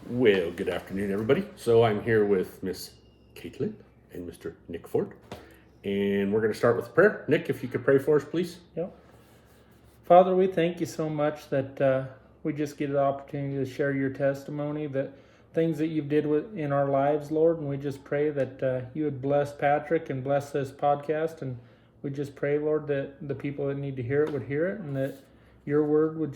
Well, good afternoon, everybody. So I'm here with Miss Kaitlin and Mr. Nic Ford, and we're going to start with a prayer. Nick, if you could pray for us, please. Yep. Father, we thank you so much that we just get the opportunity to share your testimony, that things that you've did in our lives, Lord, and we just pray that you would bless Patrick and bless this podcast, and we just pray, Lord, that the people that need to hear it would hear it, and that your word would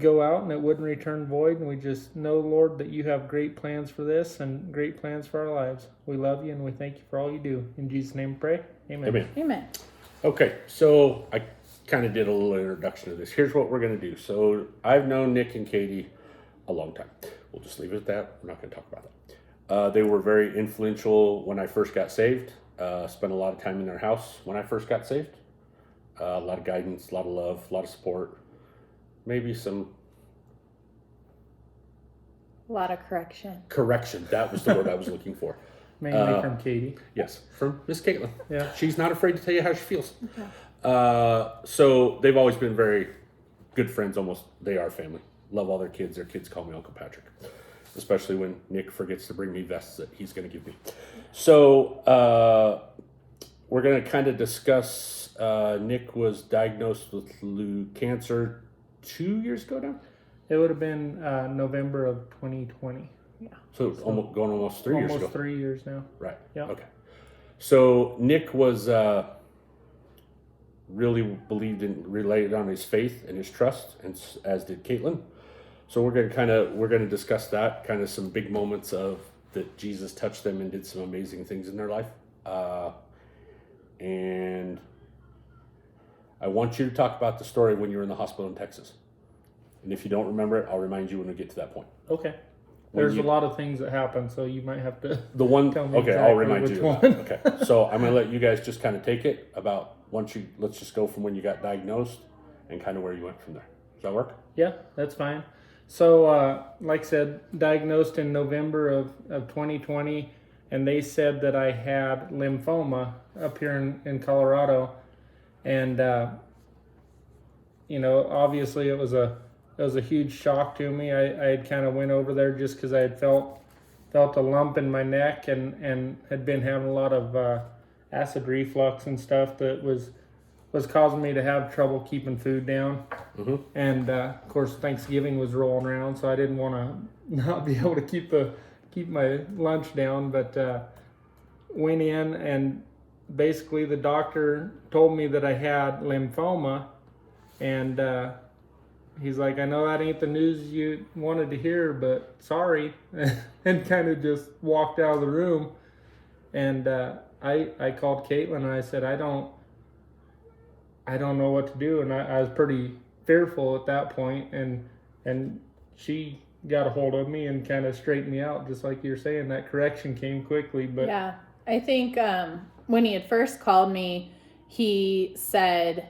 go out and it wouldn't return void. And we just know, Lord, that you have great plans for this and great plans for our lives. We love you and we thank you for all you do. In Jesus' name we pray. Amen. Amen. Amen. Okay, so I kind of did a little introduction to this. Here's what we're going to do. So I've known Nick and Katie a long time. We'll just leave it at that. We're not going to talk about that. They were very influential when I first got saved. Spent a lot of time in their house when I first got saved. A lot of guidance, a lot of love, a lot of support. Maybe some A lot of correction. correction. That was the word I was looking for. Mainly from Katie. Yes, from Miss Kaitlin. Yeah. She's not afraid to tell you how she feels. Okay. So they've always been very good friends. Almost, they are family. Love all their kids. Their kids call me Uncle Patrick, especially when Nick forgets to bring me vests that he's going to give me. So we're going to kind of discuss. Nick was diagnosed with cancer 2 years ago now. It would have been November of 2020. So almost 3 years ago. Almost 3 years now. Right. Yeah. Okay. So Nick was really related on his faith and his trust, and as did Kaitlin. So we're going to discuss that, kind of some big moments of that Jesus touched them and did some amazing things in their life. And I want you to talk about the story when you were in the hospital in Texas. And if you don't remember it, I'll remind you when we get to that point. Okay. There's a lot of things that happen, so you might have to. The one, Tell me okay, exactly I'll remind which you. one. Okay, so I'm gonna let you guys just kind of take it about let's just go from when you got diagnosed and kind of where you went from there. Does that work? Yeah, that's fine. So, like I said, diagnosed in November of 2020, and they said that I had lymphoma up here in Colorado, and obviously it was a huge shock to me. I had kind of went over there just because I had felt a lump in my neck and had been having a lot of acid reflux and stuff that was causing me to have trouble keeping food down. Mm-hmm. And of course Thanksgiving was rolling around, so I didn't want to not be able to keep my lunch down. But went in, and basically the doctor told me that I had lymphoma, and he's like, I know that ain't the news you wanted to hear, but sorry, and kind of just walked out of the room. And I called Kaitlin and I said, I don't know what to do. And I was pretty fearful at that point, and she got a hold of me and kind of straightened me out, just like you're saying. That correction came quickly. But Yeah. I think when he had first called me, he said,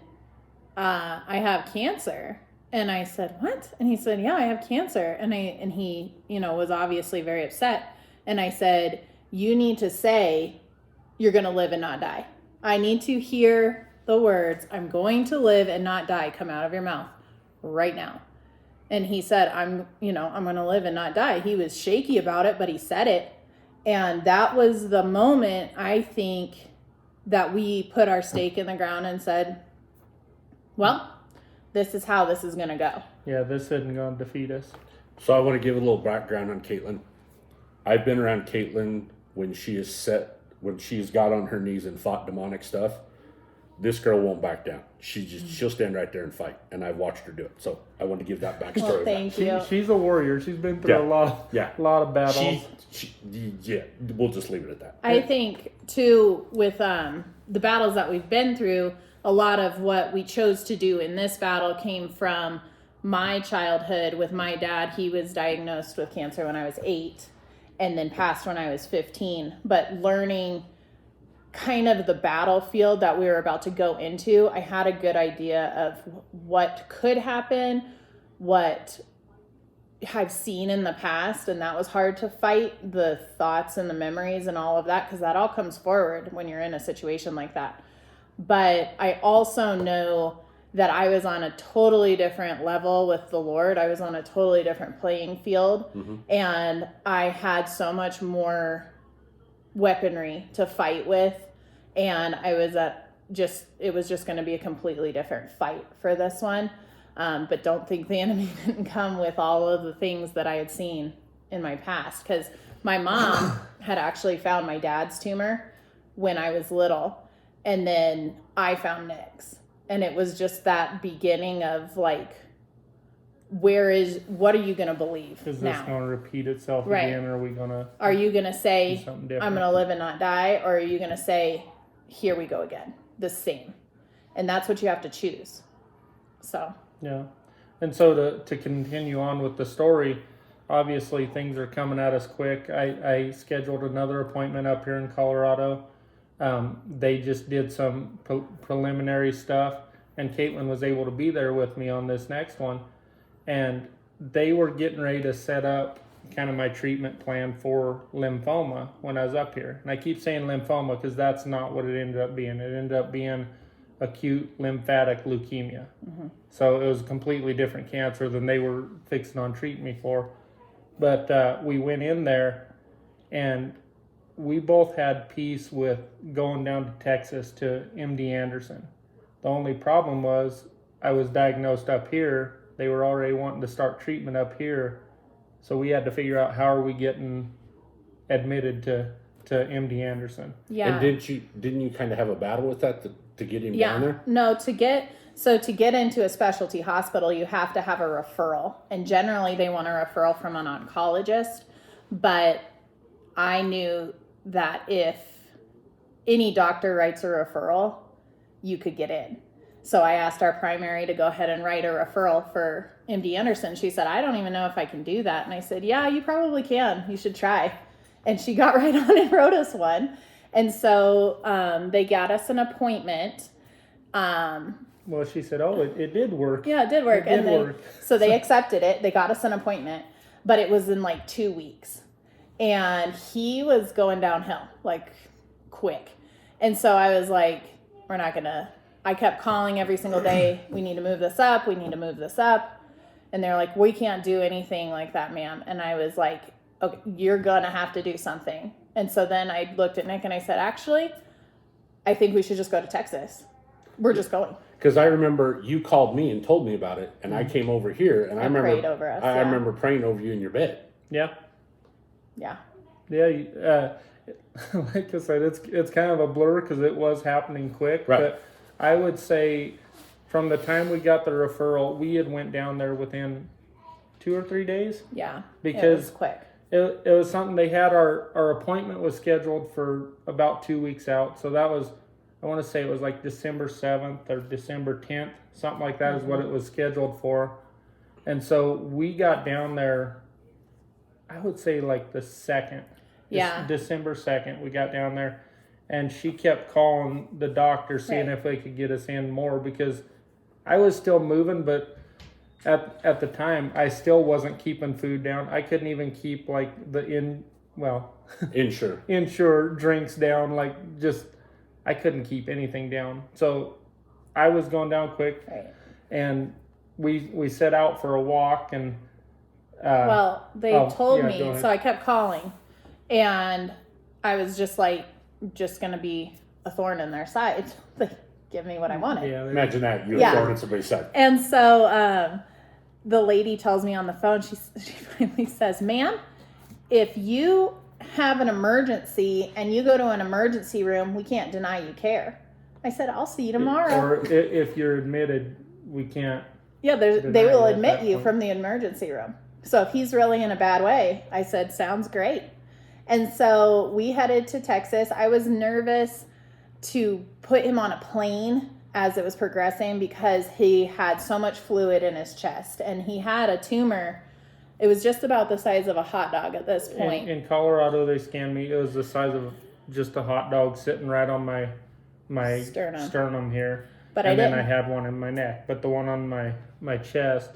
I have cancer. And I said, what? And he said, yeah, I have cancer. And he, was obviously very upset. And I said, you need to say you're going to live and not die. I need to hear the words, I'm going to live and not die, come out of your mouth right now. And he said, I'm going to live and not die. He was shaky about it, but he said it. And that was the moment, I think, that we put our stake in the ground and said, well, this is how this is going to go. yeah, this isn't going to defeat us. So I want to give a little background on Kaitlin. I've been around Kaitlin when she has got on her knees and fought demonic stuff. This girl won't back down. She'll stand right there and fight, and I've watched her do it. So I want to give that backstory. Well, thank you. She's a warrior. She's been through Yeah. a lot of battles. Yeah, we'll just leave it at that. I think, too, with the battles that we've been through, a lot of what we chose to do in this battle came from my childhood with my dad. He was diagnosed with cancer when I was 8 and then passed when I was 15. But learning kind of the battlefield that we were about to go into, I had a good idea of what could happen, what I've seen in the past, and that was hard to fight, the thoughts and the memories and all of that, because that all comes forward when you're in a situation like that. But I also know that I was on a totally different level with the Lord. I was on a totally different playing field. And I had so much more weaponry to fight with. And I was it was just going to be a completely different fight for this one. But don't think the enemy didn't come with all of the things that I had seen in my past. Because my mom had actually found my dad's tumor when I was little. And then I found Nick's. And it was just that beginning of like, what are you going to believe Is now? this going to repeat itself Right. again, or are we going to... Are you going to say, something I'm different? going to live and not die? Or are you going to say, here we go again, the same? And that's what you have to choose. So. Yeah. And so to continue on with the story, obviously things are coming at us quick. I scheduled another appointment up here in Colorado. They just did some preliminary stuff, and Kaitlin was able to be there with me on this next one. And they were getting ready to set up kind of my treatment plan for lymphoma when I was up here. And I keep saying lymphoma because that's not what it ended up being. It ended up being acute lymphatic leukemia. So it was a completely different cancer than they were fixing on treating me for. But we went in there, and we both had peace with going down to Texas to MD Anderson. The only problem was I was diagnosed up here. They were already wanting to start treatment up here. So we had to figure out how are we getting admitted to MD Anderson. Yeah. And didn't you kind of have a battle with that to get him down there? No, to get into a specialty hospital, you have to have a referral. And generally they want a referral from an oncologist. But I knew that if any doctor writes a referral, you could get in. So I asked our primary to go ahead and write a referral for MD Anderson. She said, I don't even know if I can do that. And I said, yeah, you probably can. You should try. And she got right on and wrote us one. And so they got us an appointment. Well, she said, oh, it did work. Yeah, it did work. It did work. So they accepted it. They got us an appointment, but it was in like 2 weeks. And he was going downhill, like quick. And so I was like, I kept calling every single day. We need to move this up. We need to move this up. And they're like, we can't do anything like that, ma'am. And I was like, okay, you're going to have to do something. And so then I looked at Nick and I said, actually, I think we should just go to Texas. We're just going. Because I remember you called me and told me about it, and I came over here, and I remember prayed over us, I remember praying over you in your bed. Yeah. Yeah. Yeah. Like I said, it's kind of a blur because it was happening quick. Right. But I would say from the time we got the referral, we had went down there within 2 or 3 days. Yeah. Because it was quick. It was something they had. Our appointment was scheduled for about 2 weeks out. So that was, I want to say it was like December 7th or December 10th, something like that is what it was scheduled for. And so we got down there, I would say like the 2nd. Yeah. December 2nd, we got down there. And she kept calling the doctor, seeing if they could get us in more, because I was still moving, but at the time, I still wasn't keeping food down. I couldn't even keep like Ensure drinks down. Like just, I couldn't keep anything down. So I was going down quick, and we set out for a walk, and well, they told me, so I kept calling, and I was just like, just gonna be a thorn in their side. Like, give me what I wanted. Yeah, Imagine that, you're a thorn in somebody's side. And so the lady tells me on the phone, she finally says, ma'am, if you have an emergency and you go to an emergency room, we can't deny you care. I said, I'll see you tomorrow. Or if you're admitted, we can't. Yeah, they will admit you from the emergency room. So if he's really in a bad way, I said, sounds great. And so we headed to Texas. I was nervous to put him on a plane as it was progressing because he had so much fluid in his chest, and he had a tumor. It was just about the size of a hot dog at this point. In Colorado, they scanned me. It was the size of just a hot dog sitting right on my sternum here. But then I had one in my neck. But the one on my chest,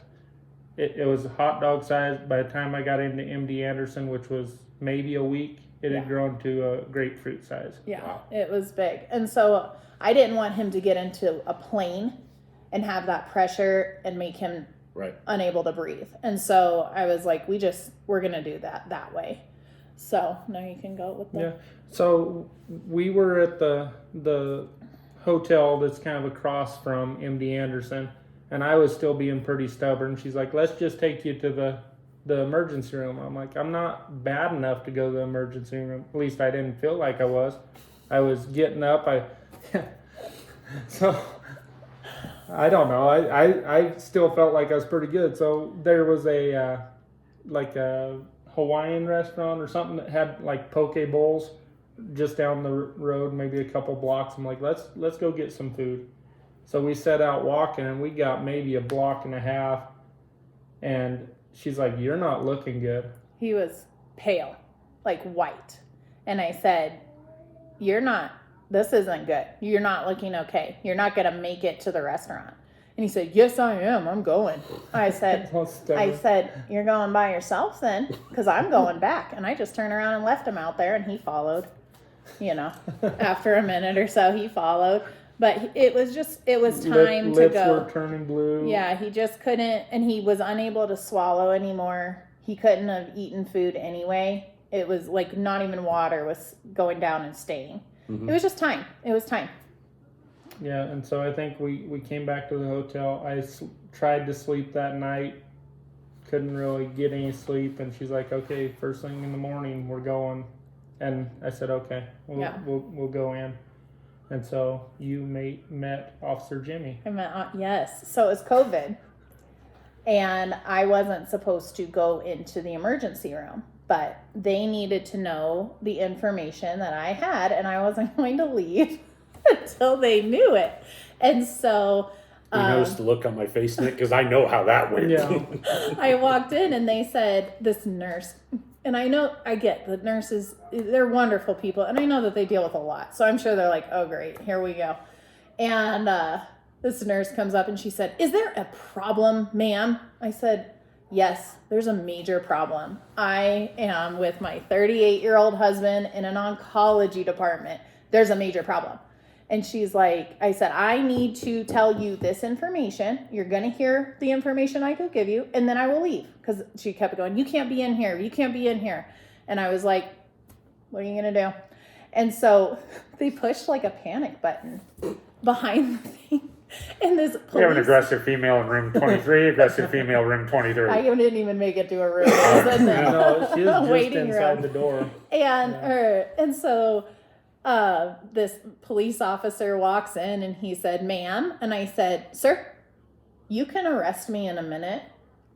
it was hot dog size. By the time I got into MD Anderson, which was maybe a week, it had grown to a grapefruit size. Yeah, wow. It was big. And so I didn't want him to get into a plane and have that pressure and make him Right. unable to breathe. And so I was like, we're going to do that way. So now you can go with Yeah. So we were at the hotel that's kind of across from MD Anderson, and I was still being pretty stubborn. She's like, let's just take you to the emergency room. I'm like, I'm not bad enough to go to the emergency room. At least I didn't feel like I was. I was getting up. So I don't know. I still felt like I was pretty good. So there was a Hawaiian restaurant or something that had like poke bowls just down the road, maybe a couple blocks. I'm like, let's go get some food. So we set out walking, and we got maybe a block and a half. And she's like, "You're not looking good." He was pale, like white. And I said, this isn't good. You're not looking okay. You're not going to make it to the restaurant. And he said, "Yes, I am. I'm going." I said, "You're going by yourself then, because I'm going back." And I just turned around and left him out there, and he followed. After a minute or so, he followed. But it was time to lips go. Were turning blue. Yeah, he just couldn't, and he was unable to swallow anymore. He couldn't have eaten food anyway. It was like not even water was going down and staying. Mm-hmm. It was just time. It was time. Yeah, and so I think we came back to the hotel. I tried to sleep that night. Couldn't really get any sleep, and she's like, "Okay, first thing in the morning, we're going." And I said, "Okay, we'll go in." And so you met Officer Jimmy. I met, yes. So it was COVID, and I wasn't supposed to go into the emergency room, but they needed to know the information that I had, and I wasn't going to leave until they knew it. And so you noticed the look on my face, Nick, because I know how that went. Yeah. I walked in, and they said, this nurse, and I get the nurses, they're wonderful people, and I know that they deal with a lot. So I'm sure they're like, "Oh, great, here we go." And this nurse comes up and she said, "Is there a problem, ma'am?" I said, "Yes, there's a major problem. I am with my 38-year-old husband in an oncology department. There's a major problem." And she's like, I said, "I need to tell you this information. You're going to hear the information I could give you, and then I will leave." Because she kept going, "You can't be in here. You can't be in here." And I was like, "What are you going to do?" And so they pushed like a panic button behind the thing. And this police... We have an aggressive female in room 23, aggressive female room 23. I didn't even make it to a room. I was in No, she was just waiting inside room. the door. And so this police officer walks in and he said, "Ma'am." And I said, "Sir, you can arrest me in a minute.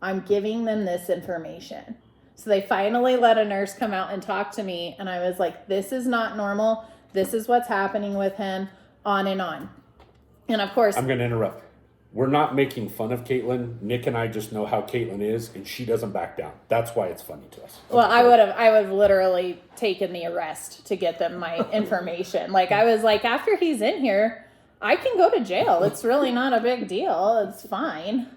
I'm giving them this information." So they finally let a nurse come out and talk to me. And I was like, "This is not normal. This is what's happening with him," on and on. And of course, I'm going to interrupt. We're not making fun of Kaitlin. Nick and I just know how Kaitlin is, and she doesn't back down. That's why it's funny to us. well, I would have literally taken the arrest to get them my information. Like, I was like, after he's in here, I can go to jail. It's really not a big deal. It's fine.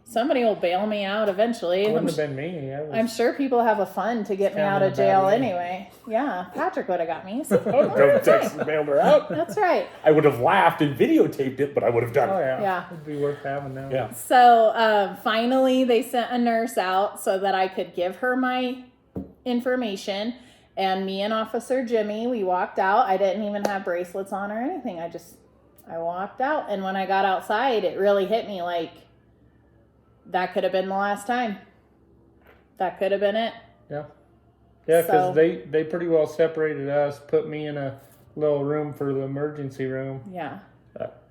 Somebody will bail me out eventually. Wouldn't have been me. I'm sure people have a fund to get me out of jail anyway. Yeah, Patrick would have got me. So, Don't text and bailed her out. that's right. I would have laughed and videotaped it, but I would have done Oh it. yeah. Yeah. It'd be worth having now. Yeah. So finally, they sent a nurse out so that I could give her my information. And me and Officer Jimmy, we walked out. I didn't even have bracelets on or anything. I walked out. And when I got outside, it really hit me like, that could have been the last time. That could have been it. Yeah. Yeah, because So- they pretty well separated us, put me in a little room for the emergency room. Yeah.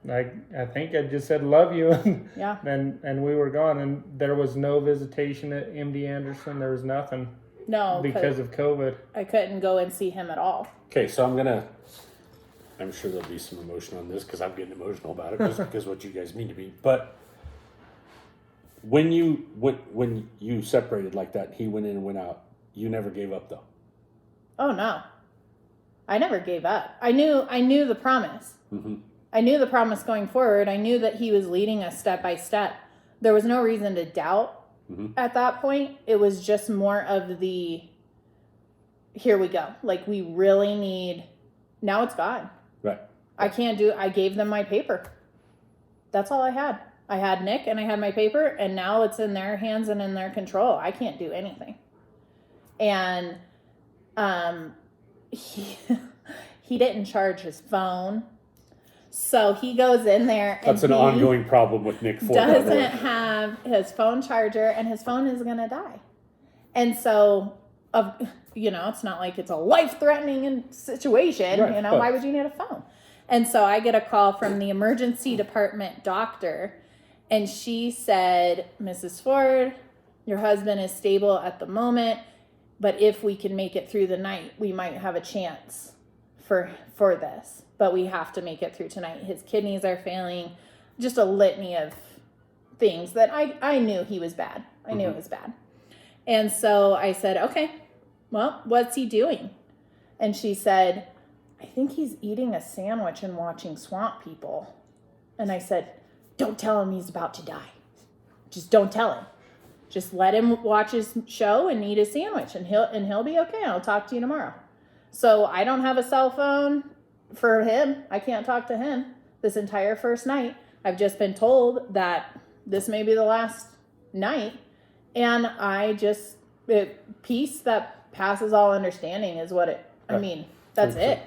I think I just said "love you," Yeah. and we were gone, and there was no visitation at MD Anderson. There was nothing No, because of COVID. I couldn't go and see him at all. Okay, so I'm sure there'll be some emotion on this because I'm getting emotional about it just because what you guys mean to me. But when you separated like that, he went in and went out, you never gave up though. Oh no. I never gave up. I knew the promise. Mm-hmm. I knew the promise going forward. I knew that he was leading us step by step. There was no reason to doubt at that point. It was just more of the, here we go. Like, we really need, now it's gone. Right. I gave them my paper. that's all I had. I had Nick and I had my paper, and now it's in their hands and in their control. I can't do anything. And he, he didn't charge his phone. So he goes in there and That's an ongoing problem with Nic Ford. doesn't have his phone charger, and his phone is going to die. And so, it's not like it's a life-threatening situation. Right, Why would you need a phone? And so I get a call from the emergency department doctor, and she said, Mrs. Ford, your husband is stable at the moment, but if we can make it through the night, we might have a chance for this. But we have to make it through tonight. His kidneys are failing. Just a litany of things that I knew he was bad. I knew it was bad. And so I said, okay, well, what's he doing? And she said, I think he's eating a sandwich and watching Swamp People. And I said, don't tell him he's about to die. Just don't tell him. Just let him watch his show and eat his sandwich, and he'll be okay. I'll talk to you tomorrow. So I don't have a cell phone for him. I can't talk to him this entire first night. I've just been told that this may be the last night. And peace that passes all understanding is what that's it.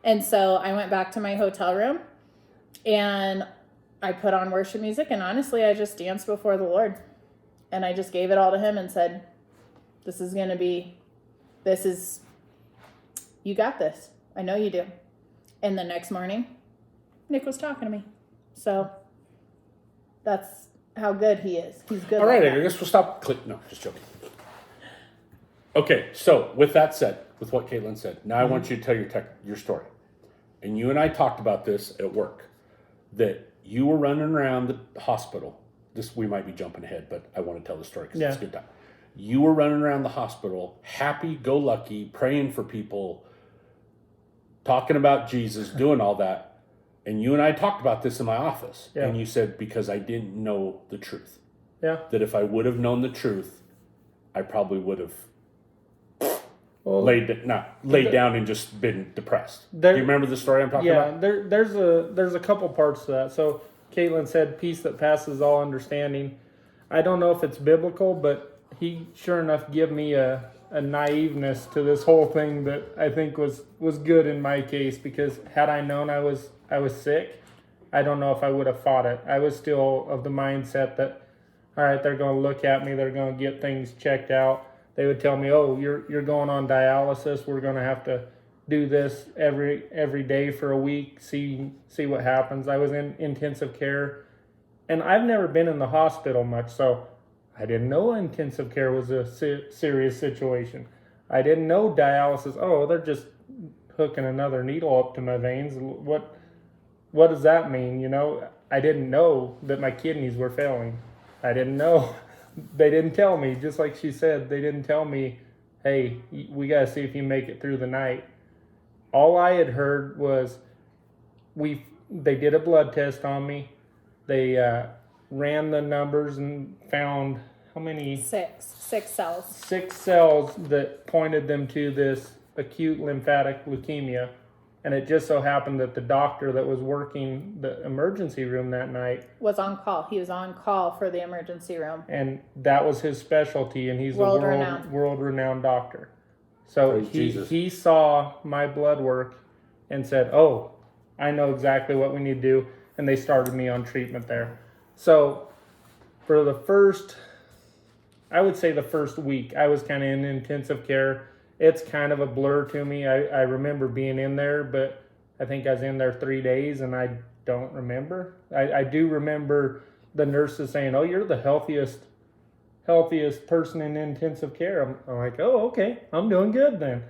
And so I went back to my hotel room and I put on worship music, and honestly, I just danced before the Lord. And I just gave it all to him and said, you got this. I know you do. And the next morning, Nick was talking to me. So that's how good he is. He's good. All right, I guess we'll stop. No, just joking. Okay, so with that said, with what Kaitlin said, now I want you to tell your story. And you and I talked about this at work, that you were running around the hospital. We might be jumping ahead, but I want to tell the story because it's a good time. You were running around the hospital, happy-go-lucky, praying for people, talking about Jesus, doing all that. And you and I talked about this in my office. Yeah. And you said, because I didn't know the truth. Yeah. That if I would have known the truth, I probably would have laid down and just been depressed. Do you remember the story I'm talking about? Yeah, there's a couple parts to that. So Kaitlin said, peace that passes all understanding. I don't know if it's biblical, but he sure enough gave me a naiveness to this whole thing that I think was good in my case, because had I known I was sick, I don't know if I would have fought it. I was still of the mindset that, all right, they're going to look at me, they're going to get things checked out. They would tell me, oh, you're going on dialysis, we're going to have to do this every day for a week, see what happens. I was in intensive care, and I've never been in the hospital much, so I didn't know intensive care was a serious situation. I didn't know dialysis. Oh, they're just hooking another needle up to my veins. What does that mean? I didn't know that my kidneys were failing. I didn't know. They didn't tell me, just like she said, they didn't tell me, hey, we got to see if you make it through the night. All I had heard was they did a blood test on me. They ran the numbers and found how many? Six cells. 6 cells that pointed them to this acute lymphatic leukemia. And it just so happened that the doctor that was working the emergency room that night was on call. He was on call for the emergency room. And that was his specialty, and he's a world-renowned doctor. So he saw my blood work and said, oh, I know exactly what we need to do. And they started me on treatment there. So for the first week, I was kind of in intensive care. It's kind of a blur to me. I remember being in there, but I think I was in there 3 days, and I don't remember. I do remember the nurses saying, oh, you're the healthiest person in intensive care. I'm like, oh, okay, I'm doing good then.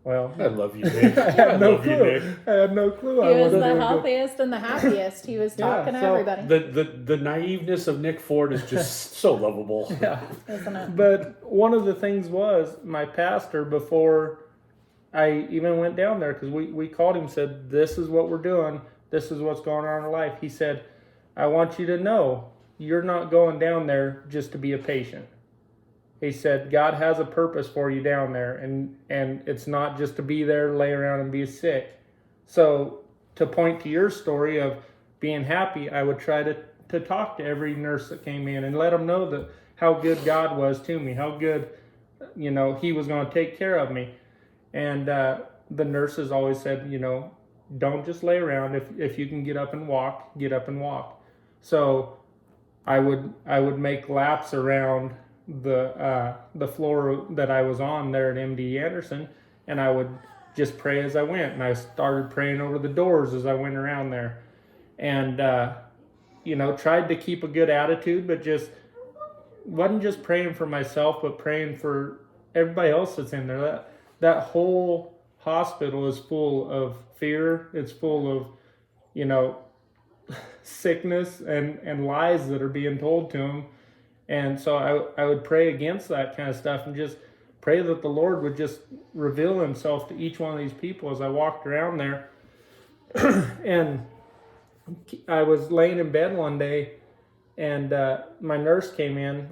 Well, I love you, Nick. I had no clue. I had no clue. He was the healthiest and the happiest. He was talking to everybody. The naiveness of Nic Ford is just so lovable. Yeah. Isn't it? But one of the things was my pastor, before I even went down there, because we called him, said, this is what we're doing. This is what's going on in our life. He said, I want you to know you're not going down there just to be a patient. He said, God has a purpose for you down there, and it's not just to be there, lay around, and be sick. So to point to your story of being happy, I would try to talk to every nurse that came in and let them know that how good God was to me, how good, he was going to take care of me. And the nurses always said, don't just lay around. If you can get up and walk, get up and walk. So I would make laps around the floor that I was on there at MD Anderson, and I would just pray as I went. And I started praying over the doors as I went around there, and tried to keep a good attitude, but just wasn't just praying for myself, but praying for everybody else that's in there. That whole hospital is full of fear. It's full of, sickness and lies that are being told to them. And so I would pray against that kind of stuff and just pray that the Lord would just reveal himself to each one of these people as I walked around there. And I was laying in bed one day, and my nurse came in.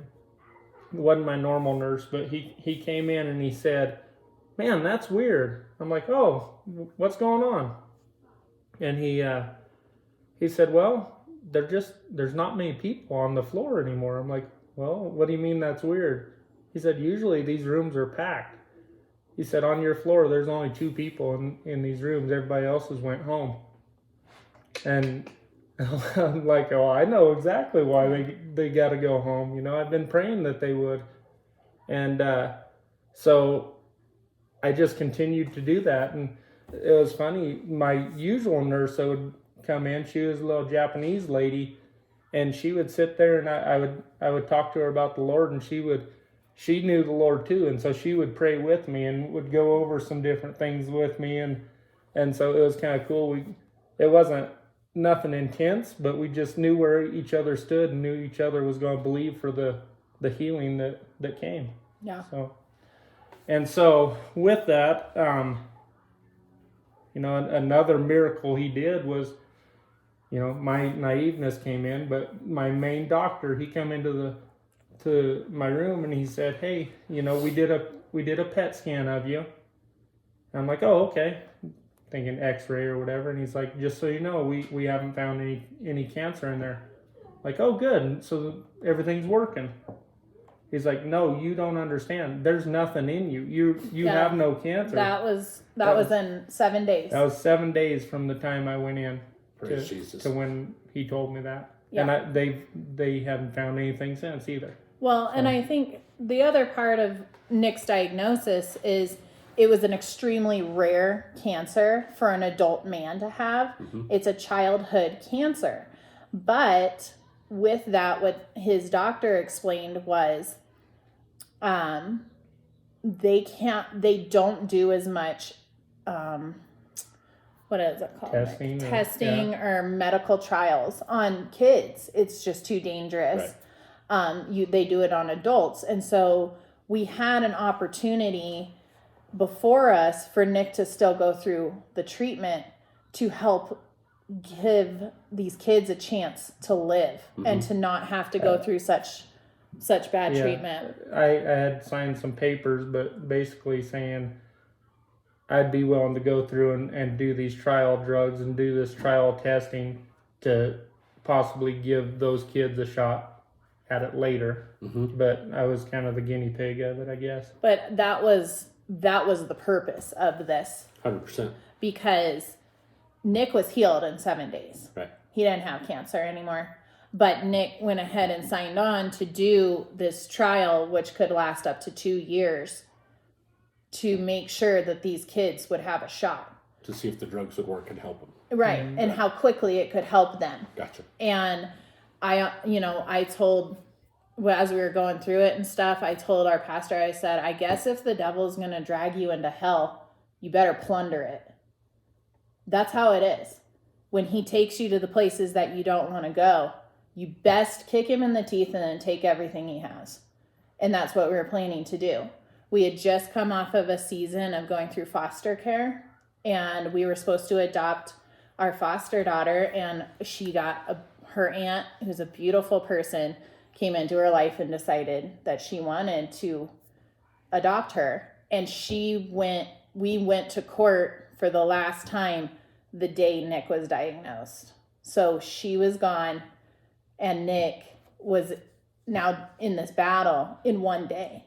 It wasn't my normal nurse, but he came in and he said, "Man, that's weird." I'm like, "Oh, what's going on?" And he said, "Well, there's not many people on the floor anymore." I'm like, "Well, what do you mean that's weird?" He said, "Usually these rooms are packed." He said, "On your floor, there's only 2 people in these rooms. Everybody else has went home." And I'm like, "Oh, I know exactly why they got to go home. I've been praying that they would." And so I just continued to do that. And it was funny. My usual nurse that would come in, she was a little Japanese lady, and she would sit there, and I would talk to her about the Lord, and she knew the Lord too, and so she would pray with me and would go over some different things with me, and so it was kind of cool. It wasn't nothing intense, but we just knew where each other stood and knew each other was going to believe for the healing that came. Yeah. So with that, another miracle he did was, my naiveness came in, but my main doctor, he came into my room and he said, "Hey, we did a PET scan of you." And I'm like, "Oh, okay," thinking X-ray or whatever. And he's like, "Just so you know, we haven't found any cancer in there." Like, "Oh, good. And so everything's working." He's like, "No, you don't understand. There's nothing in you. You have no cancer." That was in 7 days. That was 7 days from the time I went in Jesus. to when he told me that. Yeah. And they haven't found anything since either. Well, and I think the other part of Nick's diagnosis is it was an extremely rare cancer for an adult man to have. Mm-hmm. It's a childhood cancer. But with that, what his doctor explained was they don't do as much what is it called? Testing or medical trials on kids. It's just too dangerous. Right. They do it on adults. And so we had an opportunity before us for Nick to still go through the treatment to help give these kids a chance to live and to not have to go through such bad treatment. I had signed some papers, but basically saying I'd be willing to go through and do these trial drugs and do this trial testing to possibly give those kids a shot at it later. Mm-hmm. But I was kind of the guinea pig of it, I guess. But that was the purpose of this. 100%. Because Nick was healed in 7 days. Right. He didn't have cancer anymore. But Nick went ahead and signed on to do this trial, which could last up to 2 years, to make sure that these kids would have a shot. To see if the drugs would work and help them. Right. Mm-hmm. And how quickly it could help them. Gotcha. And I told, as we were going through it and stuff, I told our pastor, I said, "I guess if the devil's going to drag you into hell, you better plunder it." That's how it is. When he takes you to the places that you don't want to go, you best kick him in the teeth and then take everything he has. And that's what we were planning to do. We had just come off of a season of going through foster care, and we were supposed to adopt our foster daughter, and she got her aunt, who's a beautiful person, came into her life and decided that she wanted to adopt her. And we went to court for the last time the day Nick was diagnosed. So she was gone, and Nick was now in this battle in one day.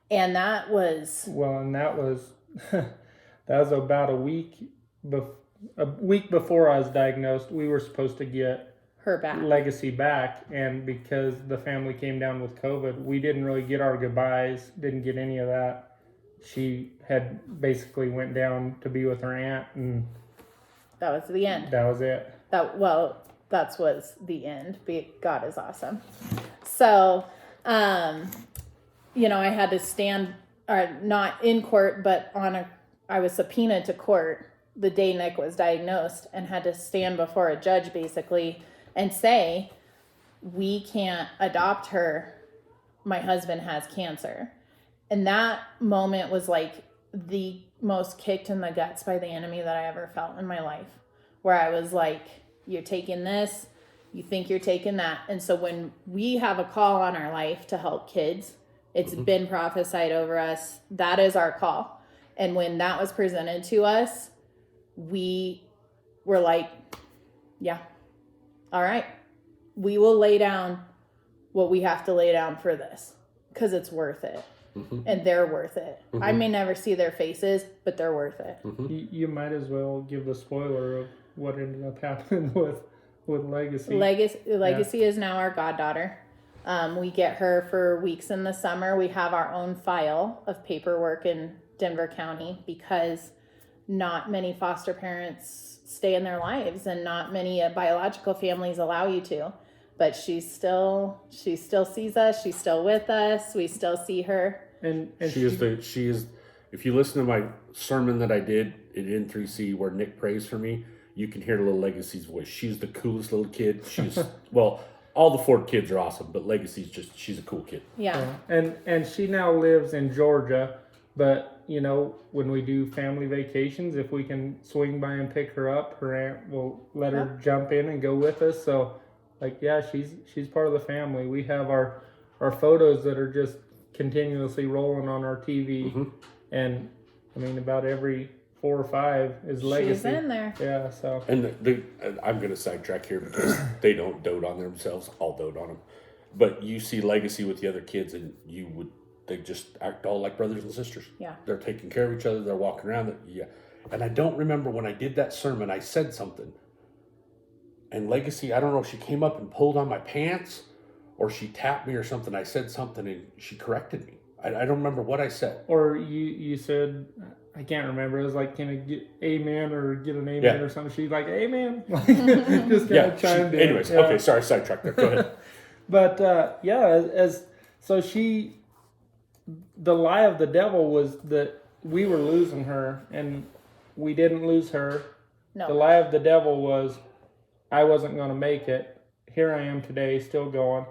And that was that was about a week before I was diagnosed. We were supposed to get her back. Legacy back, and because the family came down with COVID, we didn't really get our goodbyes, didn't get any of that. She had basically went down to be with her aunt, and that was the end. That was it. That was the end. God is awesome. So, I had to stand, or not in court, but I was subpoenaed to court the day Nick was diagnosed, and had to stand before a judge basically and say, we can't adopt her. My husband has cancer. And that moment was like the most kicked in the guts by the enemy that I ever felt in my life, where I was like, you're taking this, you think you're taking that. And so when we have a call on our life to help kids, it's been prophesied over us. That is our call. And when that was presented to us, we were like, yeah, all right, we will lay down what we have to lay down for this, because it's worth it. And they're worth it. I may never see their faces, but they're worth it. You might as well give the spoiler of what ended up happening with Legacy. Legacy is now our goddaughter. We get her for weeks in the summer. We have our own file of paperwork in Denver County, because not many foster parents stay in their lives, and not many biological families allow you to. But she still sees us. She's still with us. We still see her. And she is. If you listen to my sermon that I did at N3C where Nick prays for me, you can hear little Legacy's voice. She's the coolest little kid. She's well, all the Ford kids are awesome, but Legacy's she's a cool kid. Yeah. And she now lives in Georgia, but when we do family vacations, if we can swing by and pick her up, her aunt will let her jump in and go with us. So she's part of the family. We have our photos that are just continuously rolling on our TV, and about every 4 or 5 is Legacy. She's in there. Yeah, so. And I'm going to sidetrack here because they don't dote on themselves. I'll dote on them. But you see Legacy with the other kids, and they just act all like brothers and sisters. Yeah. They're taking care of each other. They're walking around. Yeah. And I don't remember when I did that sermon, I said something. And Legacy, I don't know if she came up and pulled on my pants or she tapped me or something. I said something and she corrected me. I don't remember what I said. Or you said, I can't remember. It was like, can I get amen or get an amen or something? She's like, amen. Just kind of chimed in. Anyways, okay, sorry, sidetracked there. Go ahead. But the lie of the devil was that we were losing her, and we didn't lose her. No. The lie of the devil was I wasn't going to make it. Here I am today, still going.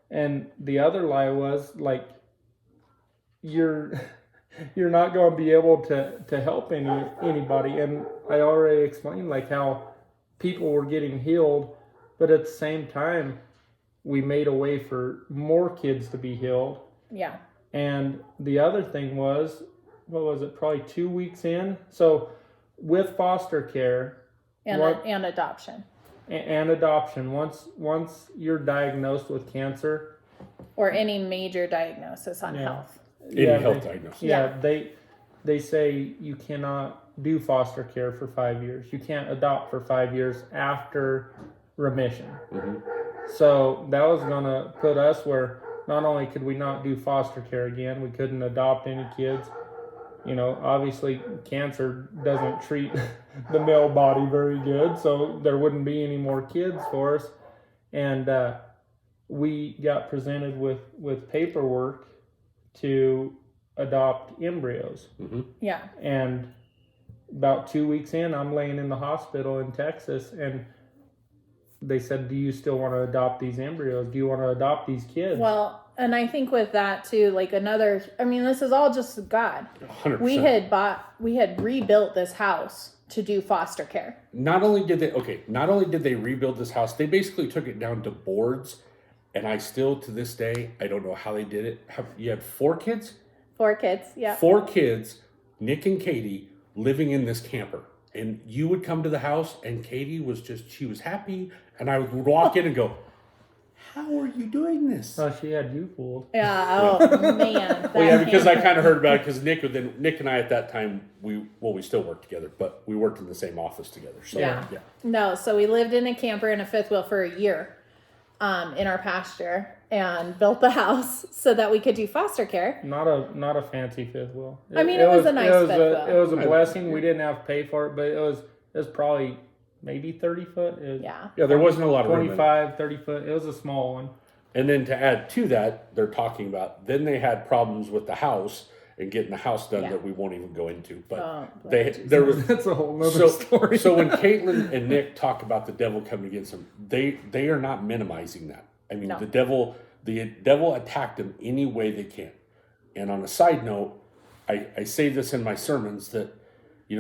And the other lie was like, you're not going to be able to help anybody. And I already explained like how people were getting healed, but at the same time, we made a way for more kids to be healed. Yeah. And the other thing was, what was it, probably 2 weeks in? So with foster care. And adoption. And adoption. Once you're diagnosed with cancer. Or any major diagnosis on health. Any health diagnosis. Yeah, they say you cannot do foster care for 5 years. You can't adopt for 5 years after remission. So that was going to put us where not only could we not do foster care again, we couldn't adopt any kids. Obviously cancer doesn't treat the male body very good, so there wouldn't be any more kids for us. And we got presented with paperwork to adopt embryos. Yeah. And about 2 weeks in, I'm laying in the hospital in Texas, and they said, do you still want to adopt these embryos? Do you want to adopt these kids? Well, and I think with that too, this is all just God. 100%. We had rebuilt this house to do foster care. Not only did they rebuild this house, they basically took it down to boards. And I still, to this day, I don't know how they did it. You had 4 kids? 4 kids, yeah. 4 kids, Nick and Katie, living in this camper. And you would come to the house, and Katie was she was happy, and I would walk in and go, how are you doing this? Oh, she had you fooled. Yeah. Oh man. Well, yeah, because I That kind of heard about it because Nick and I at that time we still worked together, but we worked in the same office together. So Yeah. yeah. No, so we lived in a camper and a fifth wheel for a year, in our pasture, and built the house so that we could do foster care. Not a fancy fifth wheel. I mean, it was a nice fifth wheel. It was a blessing. We didn't have to pay for it, but it was probably maybe 30 foot. Yeah. Yeah, there wasn't a lot of room in it. 25, 30 foot. It was a small one. And then to add to that, they're talking about then they had problems with the house and getting the house done Yeah. that we won't even go into. But Oh, there was That's a whole nother story. So when Kaitlin and Nick talk about the devil coming against them, they are not minimizing that. I mean, No. the devil attacked them any way they can. And on a side note, I say this in my sermons that,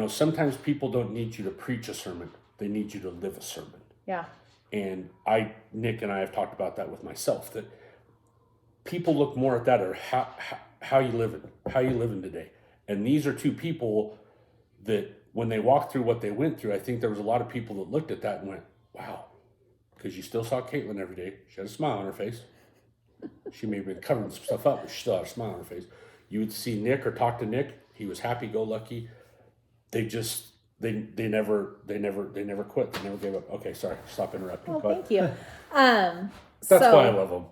sometimes people don't need you to preach a sermon. They need you to live a sermon. Yeah. And Nick and I have talked about that with myself, that people look more at that or how you living today. And these are two people that when they walked through what they went through, I think there was a lot of people that looked at that and went, wow, because you still saw Kaitlin every day. She had a smile on her face. She may have been covering some stuff up, but she still had a smile on her face. You would see Nick or talk to Nick. He was happy-go-lucky. They just, they never quit. They never gave up. Okay, sorry, stop interrupting. Well, But thank you. that's why I love them.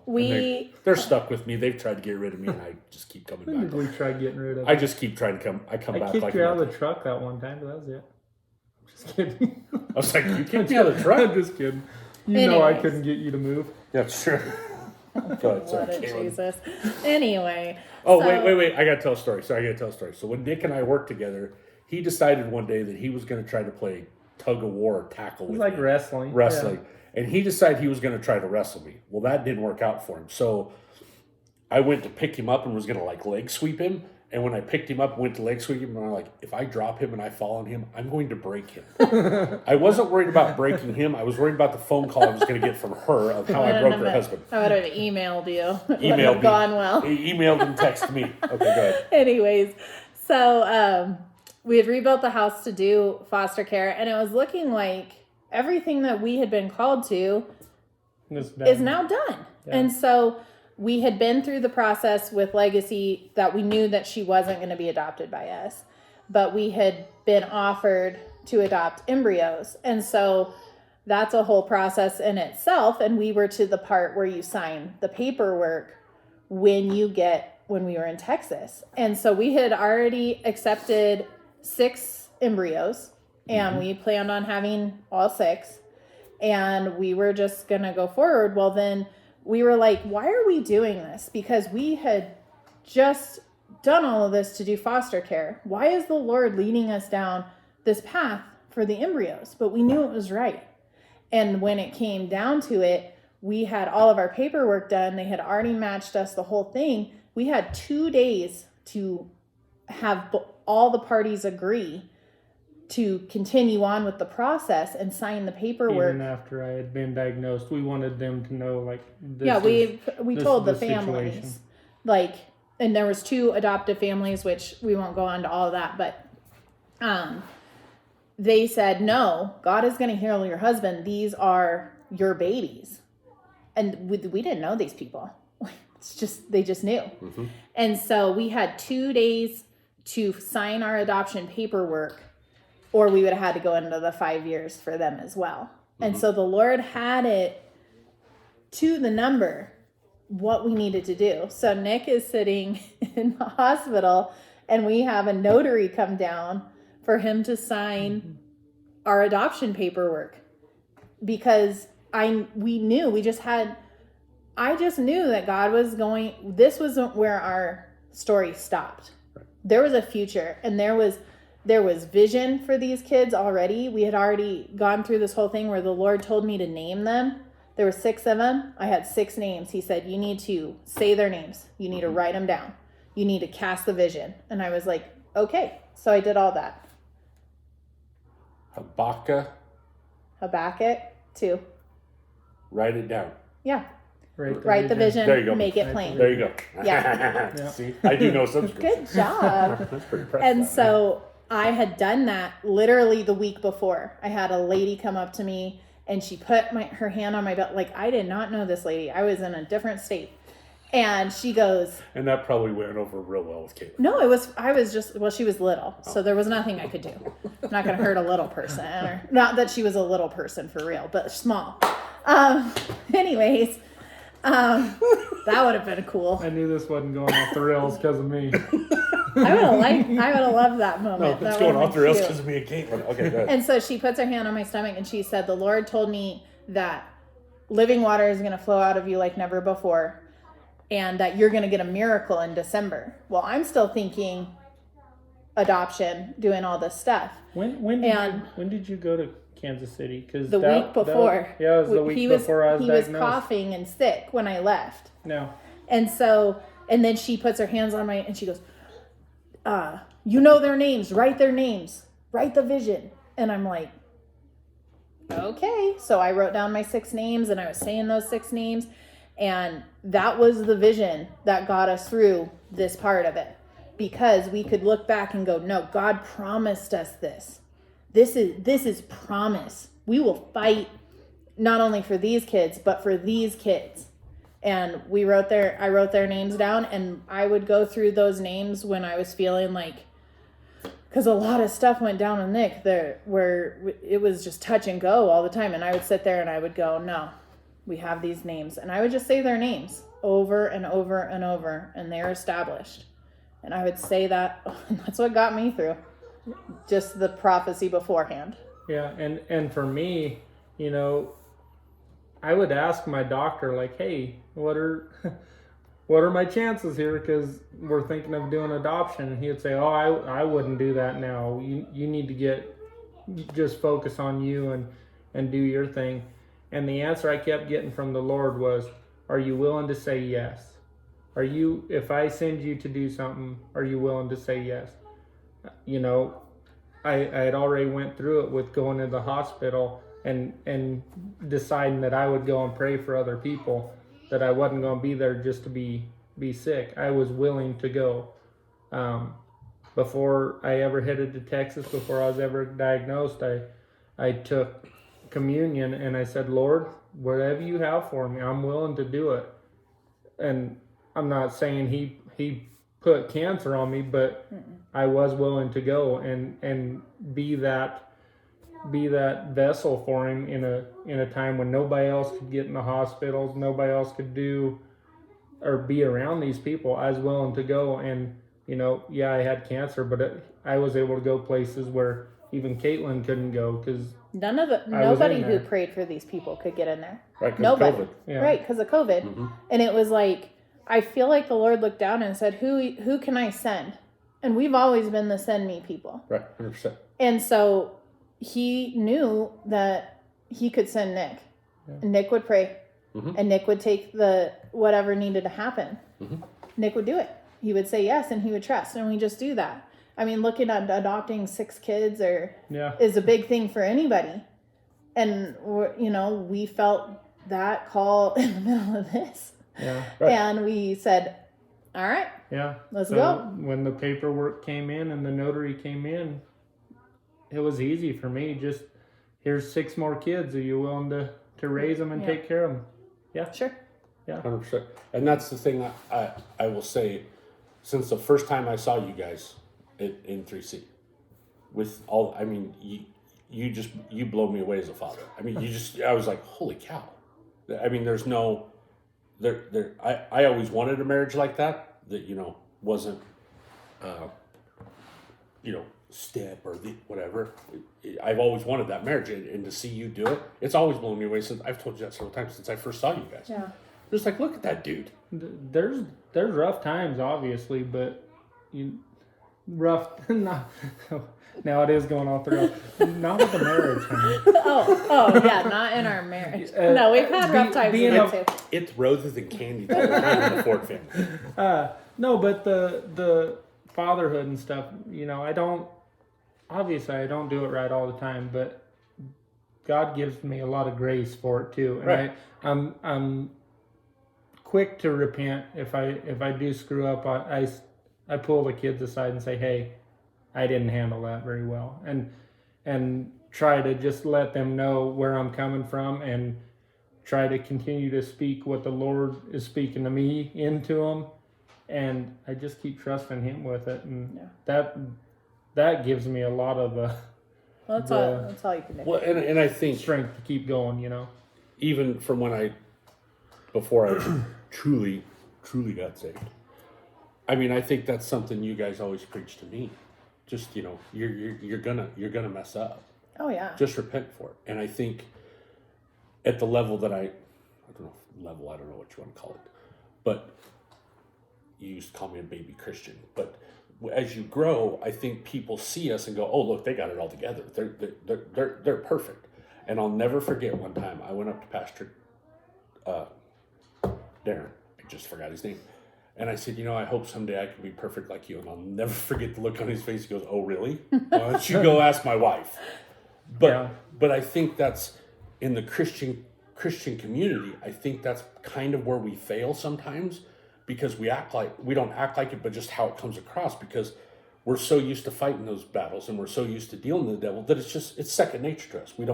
They're stuck with me. They've tried to get rid of me, and I just keep coming When back. did we try getting rid of I it? just keep trying to come. I come I back kicked like you out nothing. of the truck that one time, but that was it. Just kidding. I was like, you kicked me out of the truck. I'm just kidding. You know I Anyways. couldn't get you to move. Yeah, sure. But, What a Caitlin. Jesus. Anyway. Oh, so- wait. I got to tell a story. So when Nick and I worked together, he decided one day that he was going to try to play tug of war or tackle It with was like me. wrestling. Wrestling. And he decided he was going to try to wrestle me. Well, that didn't work out for him. So I went to pick him up and was going to leg sweep him. And when I picked him up, went to leg sweep him, and I'm like, if I drop him and I fall on him, I'm going to break him. I wasn't worried about breaking him. I was worried about the phone call I was going to get from her of how I broke her husband. I would have emailed you. It would Emailed have me. gone well. He emailed and texted me. Okay, go ahead. Anyways, so we had rebuilt the house to do foster care, and it was looking like everything that we had been called to is now done. Yeah. And so we had been through the process with Legacy that we knew that she wasn't going to be adopted by us, but we had been offered to adopt embryos. And so that's a whole process in itself. And we were to the part where you sign the paperwork when we were in Texas. And so we had already accepted 6 embryos, and we planned on having all 6, and we were just going to go forward. Well, then we were like, why are we doing this? Because we had just done all of this to do foster care. Why is the Lord leading us down this path for the embryos? But we knew it was right. And when it came down to it, we had all of our paperwork done. They had already matched us the whole thing. We had 2 days to have all the parties agree to continue on with the process and sign the paperwork. Even after I had been diagnosed, we wanted them to know, this we this told is the the families, situation. and there was 2 adoptive families, which we won't go on to all of that, but they said, no, God is going to heal your husband. These are your babies. And we didn't know these people. They just knew. Mm-hmm. And so we had 2 days to sign our adoption paperwork, or we would have had to go into the 5 years for them as well. And so the Lord had it to the number what we needed to do. So Nick is sitting in the hospital, and we have a notary come down for him to sign our adoption paperwork, because I just knew that God was going, this wasn't where our story stopped. There was a future, and there was vision for these kids already. We had already gone through this whole thing where the Lord told me to name them. There were 6 of them. I had 6 names. He said, you need to say their names. You need to write them down. You need to cast the vision. And I was like, okay. So I did all that. Habakkuk 2. Write it down. Yeah. Write The vision. There you go. Make it plain. There you go. Yeah. Yeah. See, I do know some scripture. Good job. That's pretty impressive. And so I had done that literally the week before. I had a lady come up to me and she put her hand on my belt. Like, I did not know this lady. I was in a different state. And she goes... And that probably went over real well with Kaitlin. No, she was little. So there was nothing I could do. I'm not going to hurt a little person. Or, not that she was a little person for real, but small. Anyways, that would have been cool. I knew this wasn't going off the rails because of me. I would have loved that moment. No, it's That going would've off the been rails cute. because of me and Kaitlin. Okay, good. And so she puts her hand on my stomach and she said, the Lord told me that living water is going to flow out of you like never before and that you're going to get a miracle in December. Well, I'm still thinking adoption, doing all this stuff. When did you go to Kansas City? Because The week before. it was the week before I was diagnosed. He was coughing and sick when I left. No. And so, and then she puts her hands on and she goes, you know their names, write their names, write the vision. And I'm like, okay. So I wrote down my 6 names and I was saying those 6 names. And that was the vision that got us through this part of it. Because we could look back and go, no, God promised us this. This is promise. We will fight not only for these kids, but for these kids. And I wrote their names down, and I would go through those names when I was feeling like, because a lot of stuff went down with Nick there where it was just touch and go all the time. And I would sit there and I would go, no, we have these names. And I would just say their names over and over and over, and they're established. And I would say that, and that's what got me through. Just the prophecy beforehand. Yeah, and for me, I would ask my doctor, like, hey, what are my chances here? Because we're thinking of doing adoption. And he would say, oh, I wouldn't do that now. You need to just focus on you and do your thing. And the answer I kept getting from the Lord was, are you willing to say yes? If I send you to do something, are you willing to say yes? I had already went through it with going to the hospital and deciding that I would go and pray for other people, that I wasn't going to be there just to be sick. I was willing to go. Before I ever headed to Texas, before I was ever diagnosed, I took communion and I said, Lord, whatever you have for me, I'm willing to do it. And I'm not saying he put cancer on me, but I was willing to go and be that vessel for him in a time when nobody else could get in the hospitals, nobody else could do or be around these people. I was willing to go, and I had cancer, but I was able to go places where even Kaitlin couldn't go because nobody who prayed for these people could get in there. Right, nobody. COVID. Yeah. Right, because of COVID. Mm-hmm. And it was like, I feel like the Lord looked down and said, who can I send? And we've always been the send me people. Right, 100%. And so he knew that he could send Nick. Yeah. And Nick would pray. Mm-hmm. And Nick would take whatever needed to happen. Mm-hmm. Nick would do it. He would say yes and he would trust. And we just do that. I mean, looking at adopting 6 kids is a big thing for anybody. And, we felt that call in the middle of this. Yeah. Right. And we said, all right, Yeah. let's So go. when the paperwork came in and the notary came in, it was easy for me. Just, here's 6 more kids. Are you willing to raise them and take care of them? Yeah. Sure. Yeah. 100%. And that's the thing I will say, since the first time I saw you guys in 3C, with all, I mean, you blow me away as a father. I mean, I was like, holy cow. I mean, there's no, I always wanted a marriage like that wasn't, step or whatever. I've always wanted that marriage, and to see you do it, it's always blown me away. Since I've told you that several times since I first saw you guys. Yeah. Just like, look at that dude. There's rough times, obviously, but rough. Not, now it is going off the rails. Not with the marriage, honey. Oh, yeah, not in our marriage. No, we've had rough times being with a- it too. It's roses and candy all the time in the Ford family. No, but the fatherhood and stuff, I don't do it right all the time, but God gives me a lot of grace for it too. And Right. I'm quick to repent if I do screw up. I pull the kids aside and say, hey, I didn't handle that very well, and try to just let them know where I'm coming from, and try to continue to speak what the Lord is speaking to me into them, and I just keep trusting Him with it, and that gives me a lot of Well, that's all you can do. Well, and I think strength to keep going. even from before I truly got saved. I mean, I think that's something you guys always preach to me. Just you're gonna mess up. Oh yeah. Just repent for it. And I think at the level that I don't know what you want to call it, but you used to call me a baby Christian. But as you grow, I think people see us and go, "Oh, look, they got it all together. They're perfect." And I'll never forget one time I went up to Pastor Darren. I just forgot his name. And I said, I hope someday I can be perfect like you. And I'll never forget the look on his face. He goes, "Oh, really? Why don't you go ask my wife?" But I think that's in the Christian community. I think that's kind of where we fail sometimes, because we don't act like it, but just how it comes across, because we're so used to fighting those battles and we're so used to dealing with the devil that it's second nature to us. We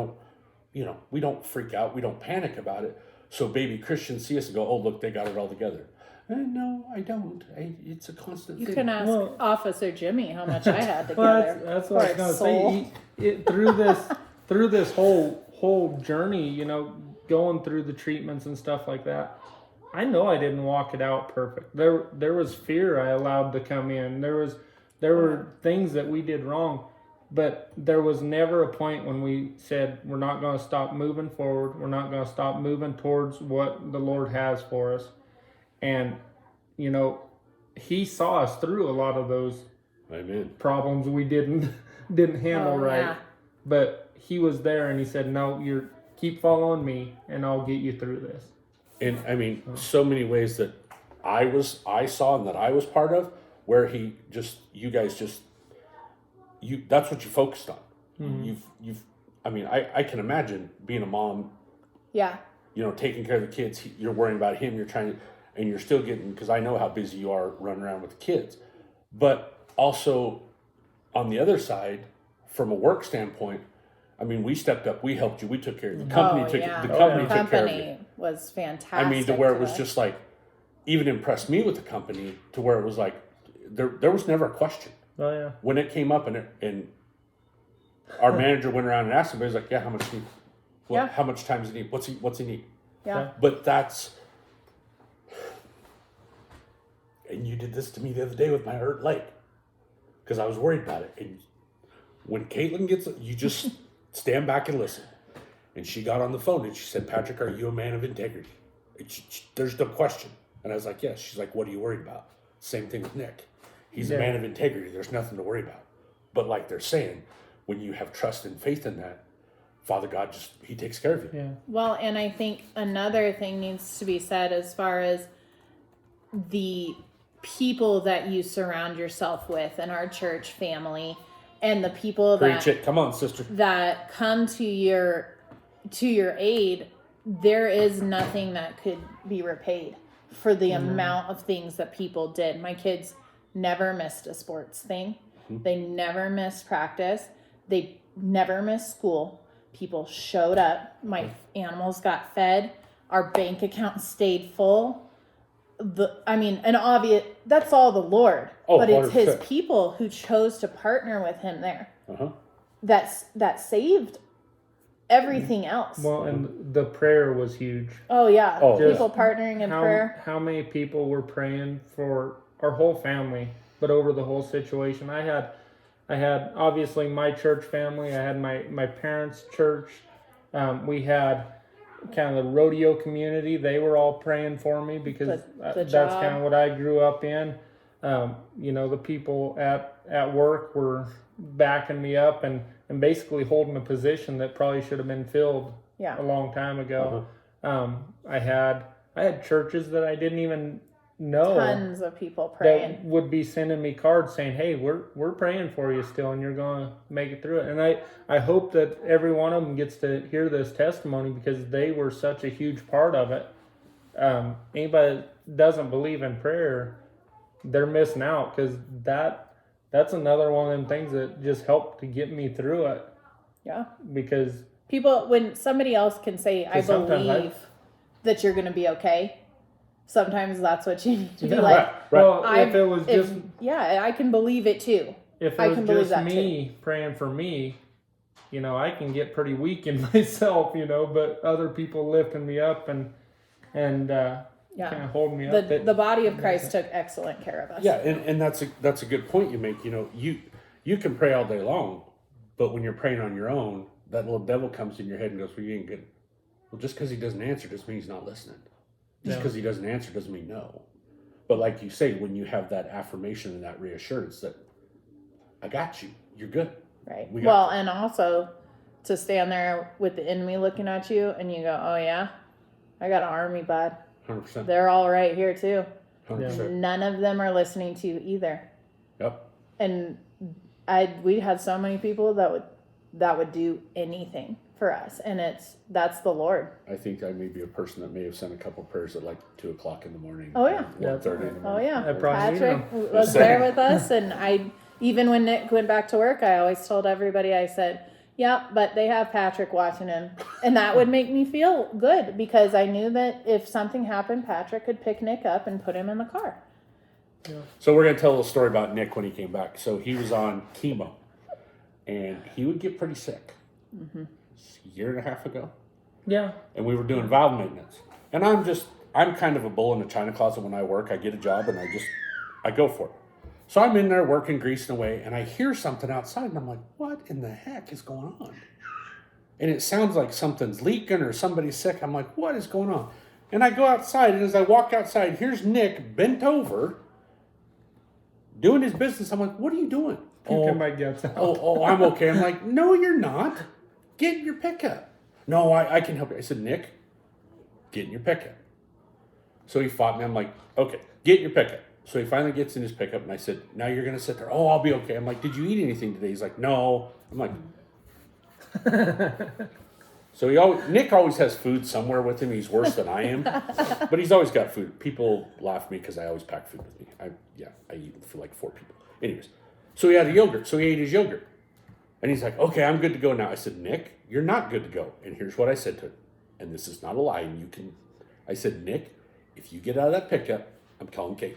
don't freak out. We don't panic about it. So baby Christians see us and go, "Oh, look, they got it all together." No, I don't. It's a constant You thing. can ask Officer Jimmy how much I had together. Well, that's what I was going to say. Through this whole journey, going through the treatments and stuff like that, I know I didn't walk it out perfect. There was fear I allowed to come in. There were things that we did wrong, but there was never a point when we said we're not going to stop moving forward. We're not going to stop moving towards what the Lord has for us. And He saw us through a lot of those problems we didn't handle right. Yeah. But He was there and He said, "No, keep following me and I'll get you through this." And I mean, so many ways that I saw and that I was part of, where you guys that's what you focused on. Mm-hmm. I can imagine being a mom. Yeah. Taking care of the kids, you're worrying about him, and you're still getting, because I know how busy you are running around with the kids. But also, on the other side, from a work standpoint, we stepped up, we helped you, we took care of you. The company took care of you. Was fantastic. To where it was just like, even impressed me with the company, to where it was like, there was never a question. Oh yeah. When it came up and our manager went around and asked him, he was like, "Yeah, how much do you, how much time does he need? What's he need?" Yeah. But and you did this to me the other day with my hurt leg, because I was worried about it. And when Kaitlin gets, you just stand back and listen. And she got on the phone and she said, "Patrick, are you a man of integrity?" There's no question. And I was like, "Yes." She's like, "What are you worried about?" Same thing with Nick. He's a man of integrity. There's nothing to worry about. But like they're saying, when you have trust and faith in that, Father God He takes care of you. Yeah. Well, and I think another thing needs to be said as far as the people that you surround yourself with in our church family, and the people Come on, sister. that come to your aid. There is nothing that could be repaid for the amount of things that people did. My kids never missed a sports thing. Mm-hmm. They never missed practice. They never missed school. People showed up. My animals got fed. Our bank account stayed full. That's all the Lord. But it's 100%. His people who chose to partner with Him there. Uh-huh. That saved everything else. Well, and the prayer was huge. Oh yeah. People partnering in prayer. How many people were praying for our whole family, but over the whole situation? I had obviously my church family. I had my parents' church. We had kind of the rodeo community. They were all praying for me, because that's kind of what I grew up in. The people at work were backing me up and basically holding a position that probably should have been filled a long time ago. Uh-huh. I had churches that I didn't even know. Tons of people praying. That would be sending me cards saying, "Hey, we're praying for you still, and you're going to make it through it." And I hope that every one of them gets to hear this testimony, because they were such a huge part of it. Anybody that doesn't believe in prayer, they're missing out, because that's another one of them things that just helped to get me through it Yeah. because People, when somebody else can say, I 'Cause sometimes believe that you're going to be okay, sometimes that's what you need to be Yeah, like. Right. well, I'm- if it was just yeah, I can believe it too. if I it was can believe just that me praying for me, you know, I can get pretty weak in myself, you know, but other people lifting me up and kind of holding me up. The body of Christ took excellent care of us. Yeah, and that's a good point you make. You know, you can pray all day long, but when you're praying on your own, that little devil comes in your head and goes, "Well, you ain't good." Well, just because he doesn't answer doesn't mean he's not listening. Just Yeah. because he doesn't answer doesn't mean no. But like you say, when you have that affirmation and that reassurance that I got you, you're good. Right. We got Well, and also to stand there with the enemy looking at you and you go, oh, yeah, I got an army, bud. 100%. They're all right here, too. 100%. None of them are listening to you either. Yep. And we had so many people that would do anything for us. And that's the Lord. I think I may be a person that may have sent a couple prayers at like 2:00 in the morning. Oh, yeah. 1:30 in the Oh, morning. yeah. I probably need Patrick them. was there with us. And even when Nick went back to work, I always told everybody, I said, yeah, but they have Patrick watching him. And that would make me feel good because I knew that if something happened, Patrick could pick Nick up and put him in the car. So we're going to tell a little story about Nick when he came back. So he was on chemo, and he would get pretty sick. Mm-hmm. A year and a half ago, Yeah. and we were doing valve maintenance. And I'm kind of a bull in the china closet when I work. I get a job and I go for it. So I'm in there working, greasing away, and I hear something outside, and I'm like, what in the heck is going on? And it sounds like something's leaking or somebody's sick. I'm like, what is going on? And I go outside, and as I walk outside, here's Nick bent over, doing his business. I'm like, what are you doing? Puking my guts out. Oh, I'm okay. I'm like, no, you're not. Get in your pickup. No, I can help you. I said, Nick, get in your pickup. So he fought me. I'm like, okay, get in your pickup. So he finally gets in his pickup, and I said, now you're going to sit there. Oh, I'll be okay. I'm like, did you eat anything today? He's like, no. I'm like, so Nick always has food somewhere with him. He's worse than I am, but he's always got food. People laugh at me because I always pack food with me. I eat for like 4 people. Anyways, so he had a yogurt. So he ate his yogurt. And he's like, okay, I'm good to go now. I said, Nick, you're not good to go. And here's what I said to him. And this is not a lie. And I said, Nick, if you get out of that pickup, I'm calling Kaitlin.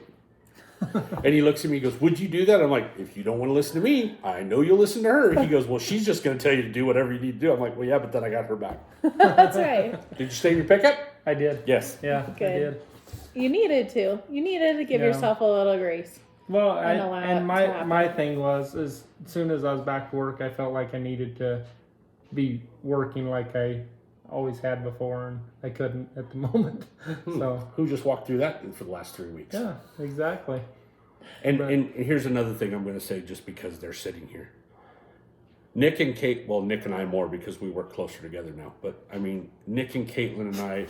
And he looks at me, he goes, would you do that? I'm like, if you don't want to listen to me, I know you'll listen to her. He goes, well, she's just going to tell you to do whatever you need to do. I'm like, well, yeah, but then I got her back. That's right. Did you stay in your pickup? I did. Yes. Yeah, I Good. did. You needed to. You needed to give Yeah. yourself a little grace. Well, And allow it to my happen. thing was as soon as I was back to work, I felt like I needed to be working like I always had before, and I couldn't at the moment. So Who just walked through that for the last 3 weeks? yeah, exactly. And Right. and here's another thing I'm going to say just because they're sitting here. Nick and Nick and I more because we work closer together now. But I mean, Nick and Kaitlin and I,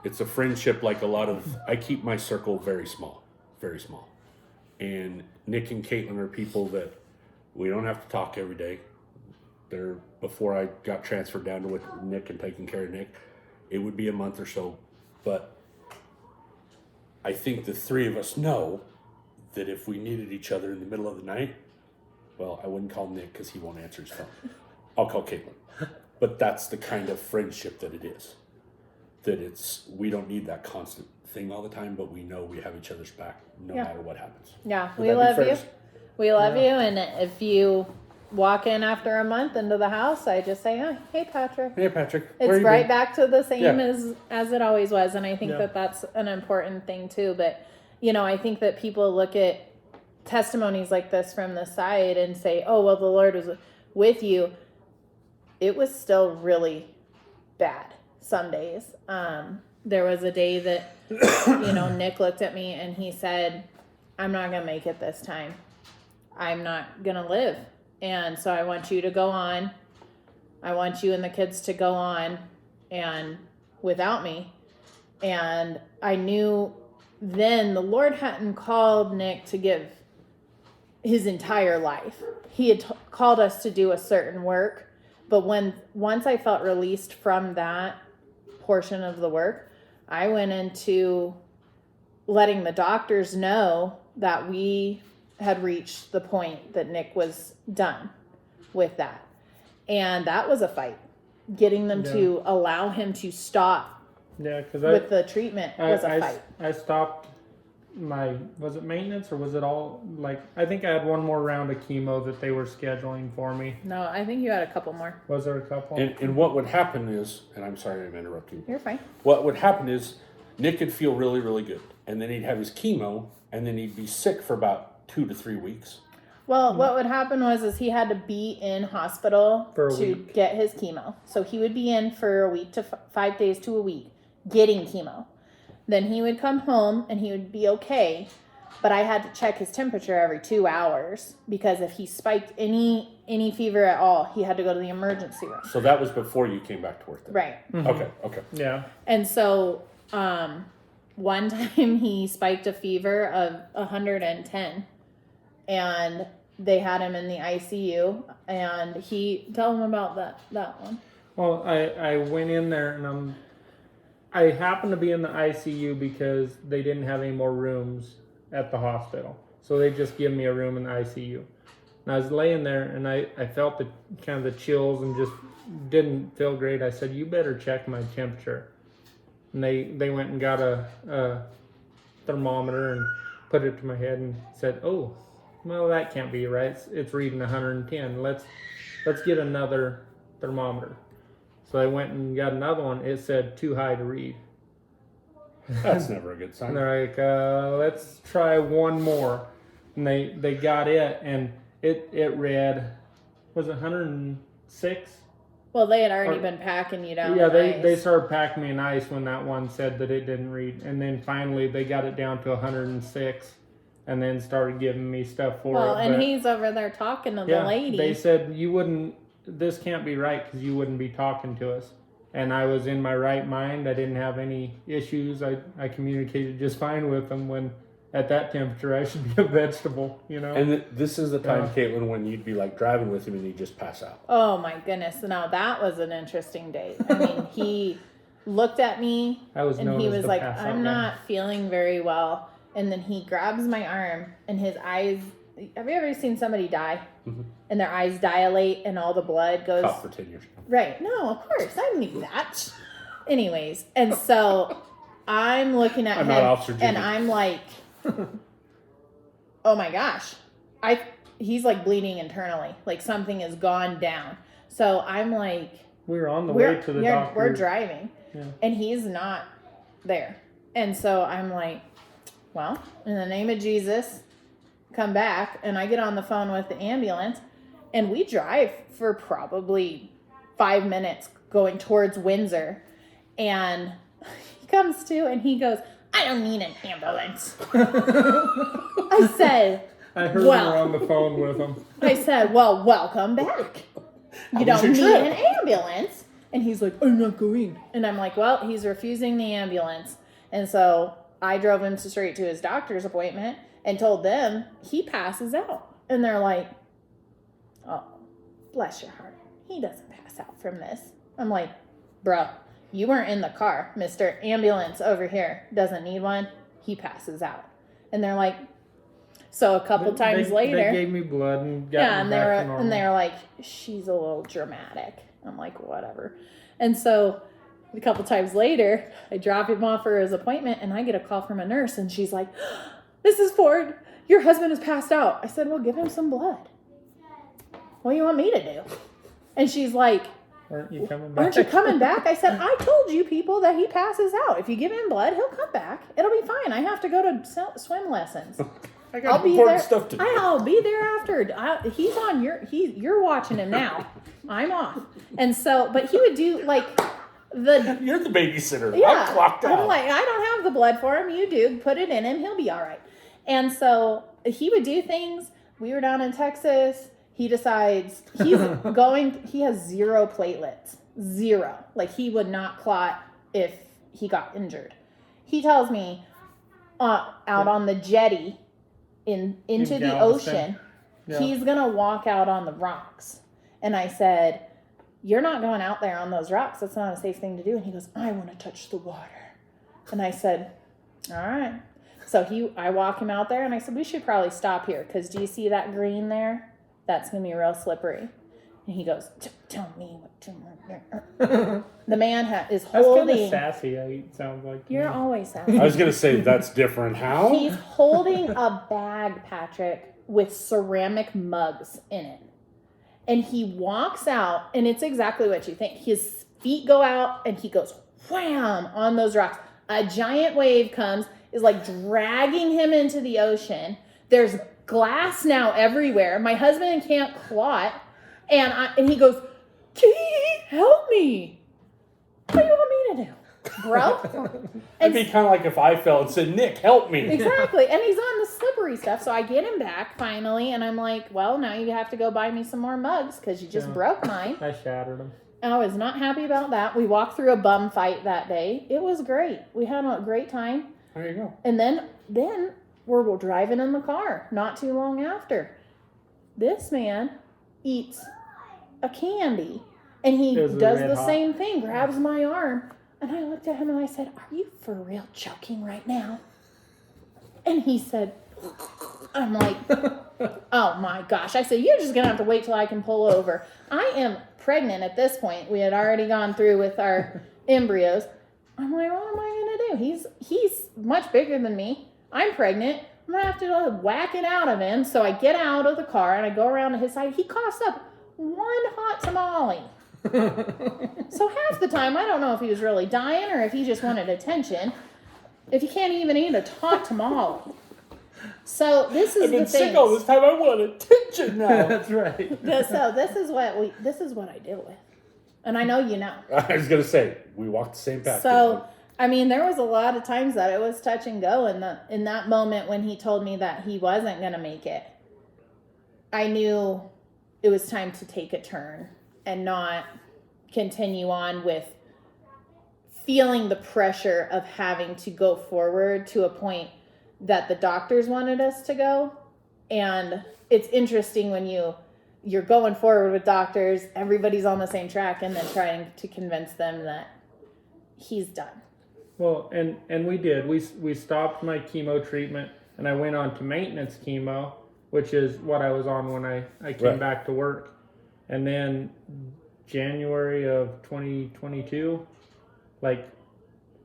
it's a friendship like a lot of, I keep my circle very small, very small. And Nick and Kaitlin are people that we don't have to talk every day. Before I got transferred down to with Nick and taking care of Nick, it would be a month or so. But I think the three of us know that if we needed each other in the middle of the night, well, I wouldn't call Nick because he won't answer his phone. I'll call Kaitlin. But that's the kind of friendship that it is. We don't need that constant thing all the time, but we know we have each other's back no Yeah. matter what happens. Yeah, Would we that be love fair you. to say? We love you. And if you walk in after a month into the house, I just say, oh, hey, Patrick. Hey, Patrick. where It's you right been? back to the same Yeah. as it always was. And I think Yeah. that that's an important thing too. But, I think that people look at testimonies like this from the side and say, oh, well, the Lord was with you. It was still really bad some days. There was a day that, Nick looked at me and he said, I'm not going to make it this time. I'm not going to live. And so I want you to go on. I want you and the kids to go on and without me. And I knew then the Lord hadn't called Nick to give his entire life. He had called us to do a certain work. But once I felt released from that portion of the work, I went into letting the doctors know that we had reached the point that Nick was done with that. And that was a fight. Getting them to allow him to stop with the treatment was a fight. I stopped was it maintenance or was it all, like, I think I had one more round of chemo that they were scheduling for me. No, I think you had a couple more. Was there a couple? And what would happen is, and I'm sorry I'm interrupting. You're fine. What would happen is Nick would feel really, really good. And then he'd have his chemo, and then he'd be sick for about 2 to 3 weeks. Well, what would happen is he had to be in hospital For a to week. get his chemo. So he would be in for a week to 5 days to a week getting chemo. Then he would come home and he would be okay. But I had to check his temperature every 2 hours because if he spiked any fever at all, he had to go to the emergency room. So that was before you came back to work then? Right. Mm-hmm. Okay. Yeah. And so one time he spiked a fever of 110 and they had him in the ICU and tell him about that one. Well, I went in there and I happened to be in the ICU because they didn't have any more rooms at the hospital. So they just gave me a room in the ICU. And I was laying there and I felt the kind of the chills and just didn't feel great. I said, you better check my temperature. And they went and got a thermometer and put it to my head and said, oh, well, that can't be right. It's reading 110. Let's get another thermometer. So I went and got another one. It said too high to read. That's never a good And sign. they're like, let's try one more. And they got it, and it read, was it 106? Well, they had already been packing you down. Yeah, with they ice. started packing me in ice when that one said that it didn't read. And then finally they got it down to 106 and then started giving me stuff for Well, it. and But, he's over there talking to the yeah, lady. they said, this can't be right because you wouldn't be talking to us. And I was in my right mind. I didn't have any issues. I communicated just fine with them when at that temperature I should be a vegetable, you know? And this is the time, Kaitlin, when you'd be like driving with him and he'd just pass out. Oh my goodness. Now that was an interesting date. I mean, he looked at me I was and known he as was the like, pass-out I'm guy. not feeling very well. And then he grabs my arm and his eyes, have you ever seen somebody die? Mhm. And their eyes dilate and all the blood goes. Caught for 10 years. Right. No, of course. I knew that. Anyways, and so I'm looking at I'm him not Officer Jimmy. and I'm like, oh my gosh. He's like bleeding internally. Like something has gone down. So I'm like, We were on the way to the doctor. we're driving. Yeah. And he's not there. And so I'm like, well, in the name of Jesus, come back. And I get on the phone with the ambulance and we drive for probably 5 minutes going towards Windsor. And he comes to and he goes, I don't need an ambulance. I said, I heard well, we were on the phone with him. I said, well, welcome back. You don't your need trip? an ambulance. And he's like, I'm not going. And I'm like, well, he's refusing the ambulance. And so I drove him straight to his doctor's appointment and told them he passes out. And they're like, oh, bless your heart. He doesn't pass out from this. I'm like, bro, you weren't in the car. Mr. Ambulance over here doesn't need one. He passes out. And they're like, so a couple times later. They gave me blood and got Yeah, me and back to normal. they were like, she's a little dramatic. I'm like, whatever. And so a couple times later, I drop him off for his appointment and I get a call from a nurse and she's like, Mrs. Ford, your husband has passed out. I said, well, give him some blood. What do you want me to do? And she's like, Aren't you coming back? aren't you coming back? I said, I told you people that he passes out. If you give him blood, he'll come back. It'll be fine. I have to go to swim lessons. I got I'll be important there. stuff to do. I'll be there after. He's on you're watching him now. I'm off. And so, but he would do like You're the babysitter. yeah. I'm clocked out. I'm like, I don't have the blood for him. You do. Put it in him. He'll be all right. And so he would do things. We were down in Texas. He decides he's going. He has 0 platelets. 0. Like he would not clot if he got injured. He tells me out on the jetty into the Galveston. ocean, Yeah. he's gonna walk out on the rocks. And I said, you're not going out there on those rocks. That's not a safe thing to do. And he goes, I want to touch the water. And I said, all right. So I walk him out there, and I said, we should probably stop here, because do you see that green there? That's going to be real slippery. And he goes, tell me what to... The man is That's kind of holding... sassy, it sounds like. You're always sassy. I was going to say, that's different. How? He's holding a bag, Patrick, with ceramic mugs in it. And he walks out, and it's exactly what you think. His feet go out, and he goes wham on those rocks. A giant wave comes, is like dragging him into the ocean. There's glass now everywhere. My husband can't claw it. And he goes, Key, help me. What do you want me to do, bro? It'd be kind of like if I fell and said, Nick, help me. Exactly. And he's on the slippery stuff. So I get him back finally. And I'm like, well, now you have to go buy me some more mugs because you just broke mine. I shattered them. I was not happy about that. We walked through a bum fight that day. It was great. We had a great time. There you go. And then we're driving in the car not too long after. This man eats a candy. And he does the same thing, grabs my arm. And I looked at him and I said, are you for real joking right now? And he said, I'm like, oh my gosh. I said, you're just going to have to wait till I can pull over. I am pregnant at this point. We had already gone through with our embryos. I'm like, what am I going to do? He's much bigger than me. I'm pregnant. I'm going to have to whack it out of him. So I get out of the car and I go around to his side. He coughs up one hot tamale. So half the time, I don't know if he was really dying or if he just wanted attention. If you can't even eat a hot tamale. So this is I've been the thing. sick all this time. I want attention now. That's right. So this is what I deal with, and I know you know. I was gonna say we walked the same path. So I mean, there was a lot of times that it was touch and go, and in that moment when he told me that he wasn't gonna make it, I knew it was time to take a turn and not continue on with feeling the pressure of having to go forward to a point that the doctors wanted us to go. And it's interesting when you're going forward with doctors, everybody's on the same track, and then trying to convince them that he's done. Well, and we did. We stopped my chemo treatment, and I went on to maintenance chemo, which is what I was on when I came back to work. And then January of 2022, like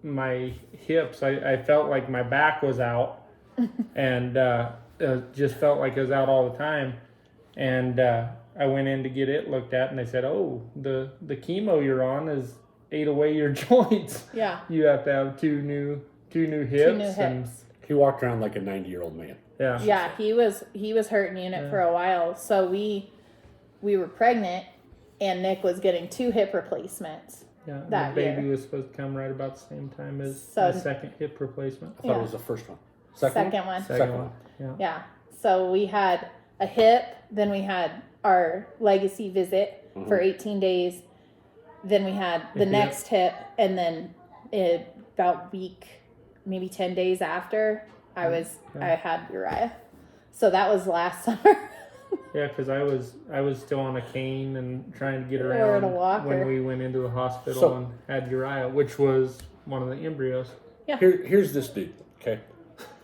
my hips, I felt like my back was out, and just felt like it was out all the time. And I went in to get it looked at, and they said, "Oh, the chemo you're on is ate away your joints. Yeah, you have to have two new hips." 2 new hips. And, he walked around like a 90-year-old man. yeah. Yeah, he was hurting in it for a while. So we were pregnant, and Nick was getting 2 hip replacements. Yeah, that the baby year. was supposed to come right about the same time as So- the second hip replacement. I thought it was the first one. Second one. Second one. Yeah. Yeah. So we had a hip, then we had our legacy visit for 18 days. Then we had the next hip, and then about week, maybe 10 days after, I had Uriah. So that was last summer. Yeah, because I was still on a cane and trying to get Or around a walker. when we went into the hospital So- and had Uriah, which was one of the embryos. Yeah. Here's this dude. Okay,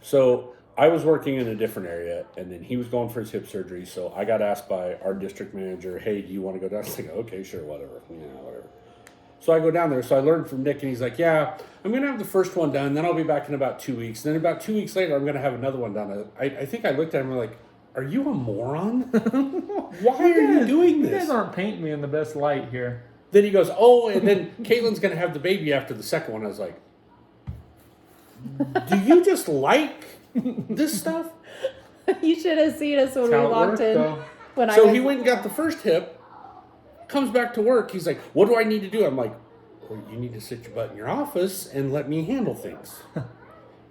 so I was working in a different area, and then he was going for his hip surgery. So I got asked by our district manager, "Hey, do you want to go down?" I was like, "Okay, sure, whatever, whatever." So I go down there. So I learned from Nick, and he's like, "Yeah, I'm gonna have the first one done, then I'll be back in about 2 weeks. And then about 2 weeks later, I'm gonna have another one done." I think I looked at him and like, "Are you a moron? Why are you doing You this?" guys aren't painting me in the best light here. Then he goes, "Oh, and then Caitlin's gonna have the baby after the second one." I was like, "Do you just like this stuff?" You should have seen us when That's we how it walked worked, in. though. When So I was, he went and got the first hip, comes back to work. He's like, "What do I need to do?" I'm like, "Well, you need to sit your butt in your office and let me handle things." And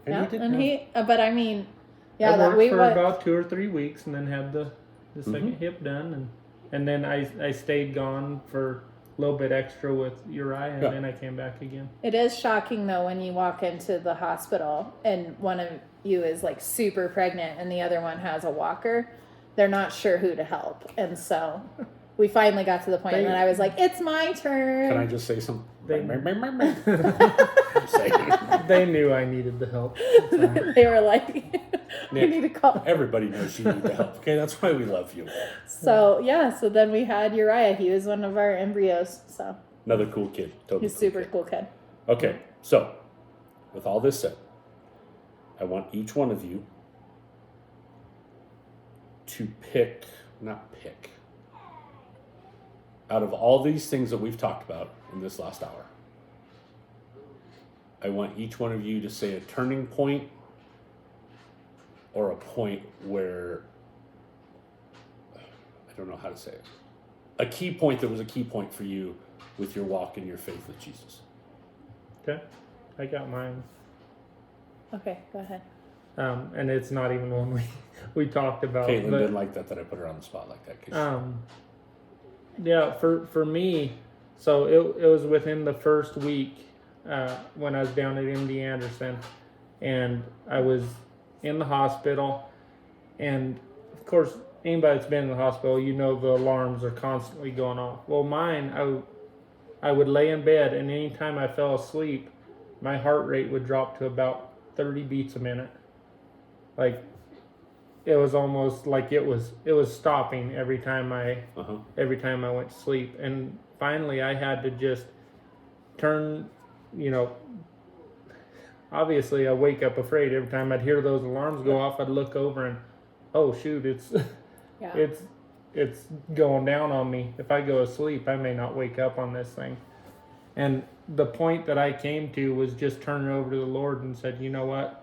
yeah, he did. and he, but I mean, yeah, I that worked we for went. about 2 or 3 weeks and then had the second hip done, and then I stayed gone for a little bit extra with Uriah, and then I came back again. It is shocking though when you walk into the hospital and one of you is like super pregnant and the other one has a walker. They're not sure who to help, and so we finally got to the point, and then I was like, "It's my turn." Can I just say something? They- I'm saying. They knew I needed the help. They were like, "We Nick, need to call." Everybody knows you need the help. Okay, that's why we love you. So yeah, so then we had Uriah. He was one of our embryos. So Another cool kid. Totally he's a super kid. cool kid. Okay, so with all this said, I want each one of you to not pick, out of all these things that we've talked about in this last hour, I want each one of you to say a turning point or a point where, I don't know how to say it, a key point that was a key point for you with your walk and your faith with Jesus. Okay, I got mine. Okay, go ahead. And it's not even one we talked about. Kaitlin but, didn't like that I put her on the spot like that. 'Cause yeah, for me, so it was within the first week when I was down at MD Anderson, and I was in the hospital, and of course, anybody that's been in the hospital, you know the alarms are constantly going off. Well, mine, I would lay in bed, and anytime I fell asleep, my heart rate would drop to about 30 beats a minute. Like, it was almost like it was stopping every time I went to sleep. And finally I had to just turn, obviously I wake up afraid every time I'd hear those alarms go off. I'd look over and, oh shoot, it's Yeah. it's going down on me. If I go to sleep, I may not wake up on this thing. And the point that I came to was just turning over to the Lord and said, you know what?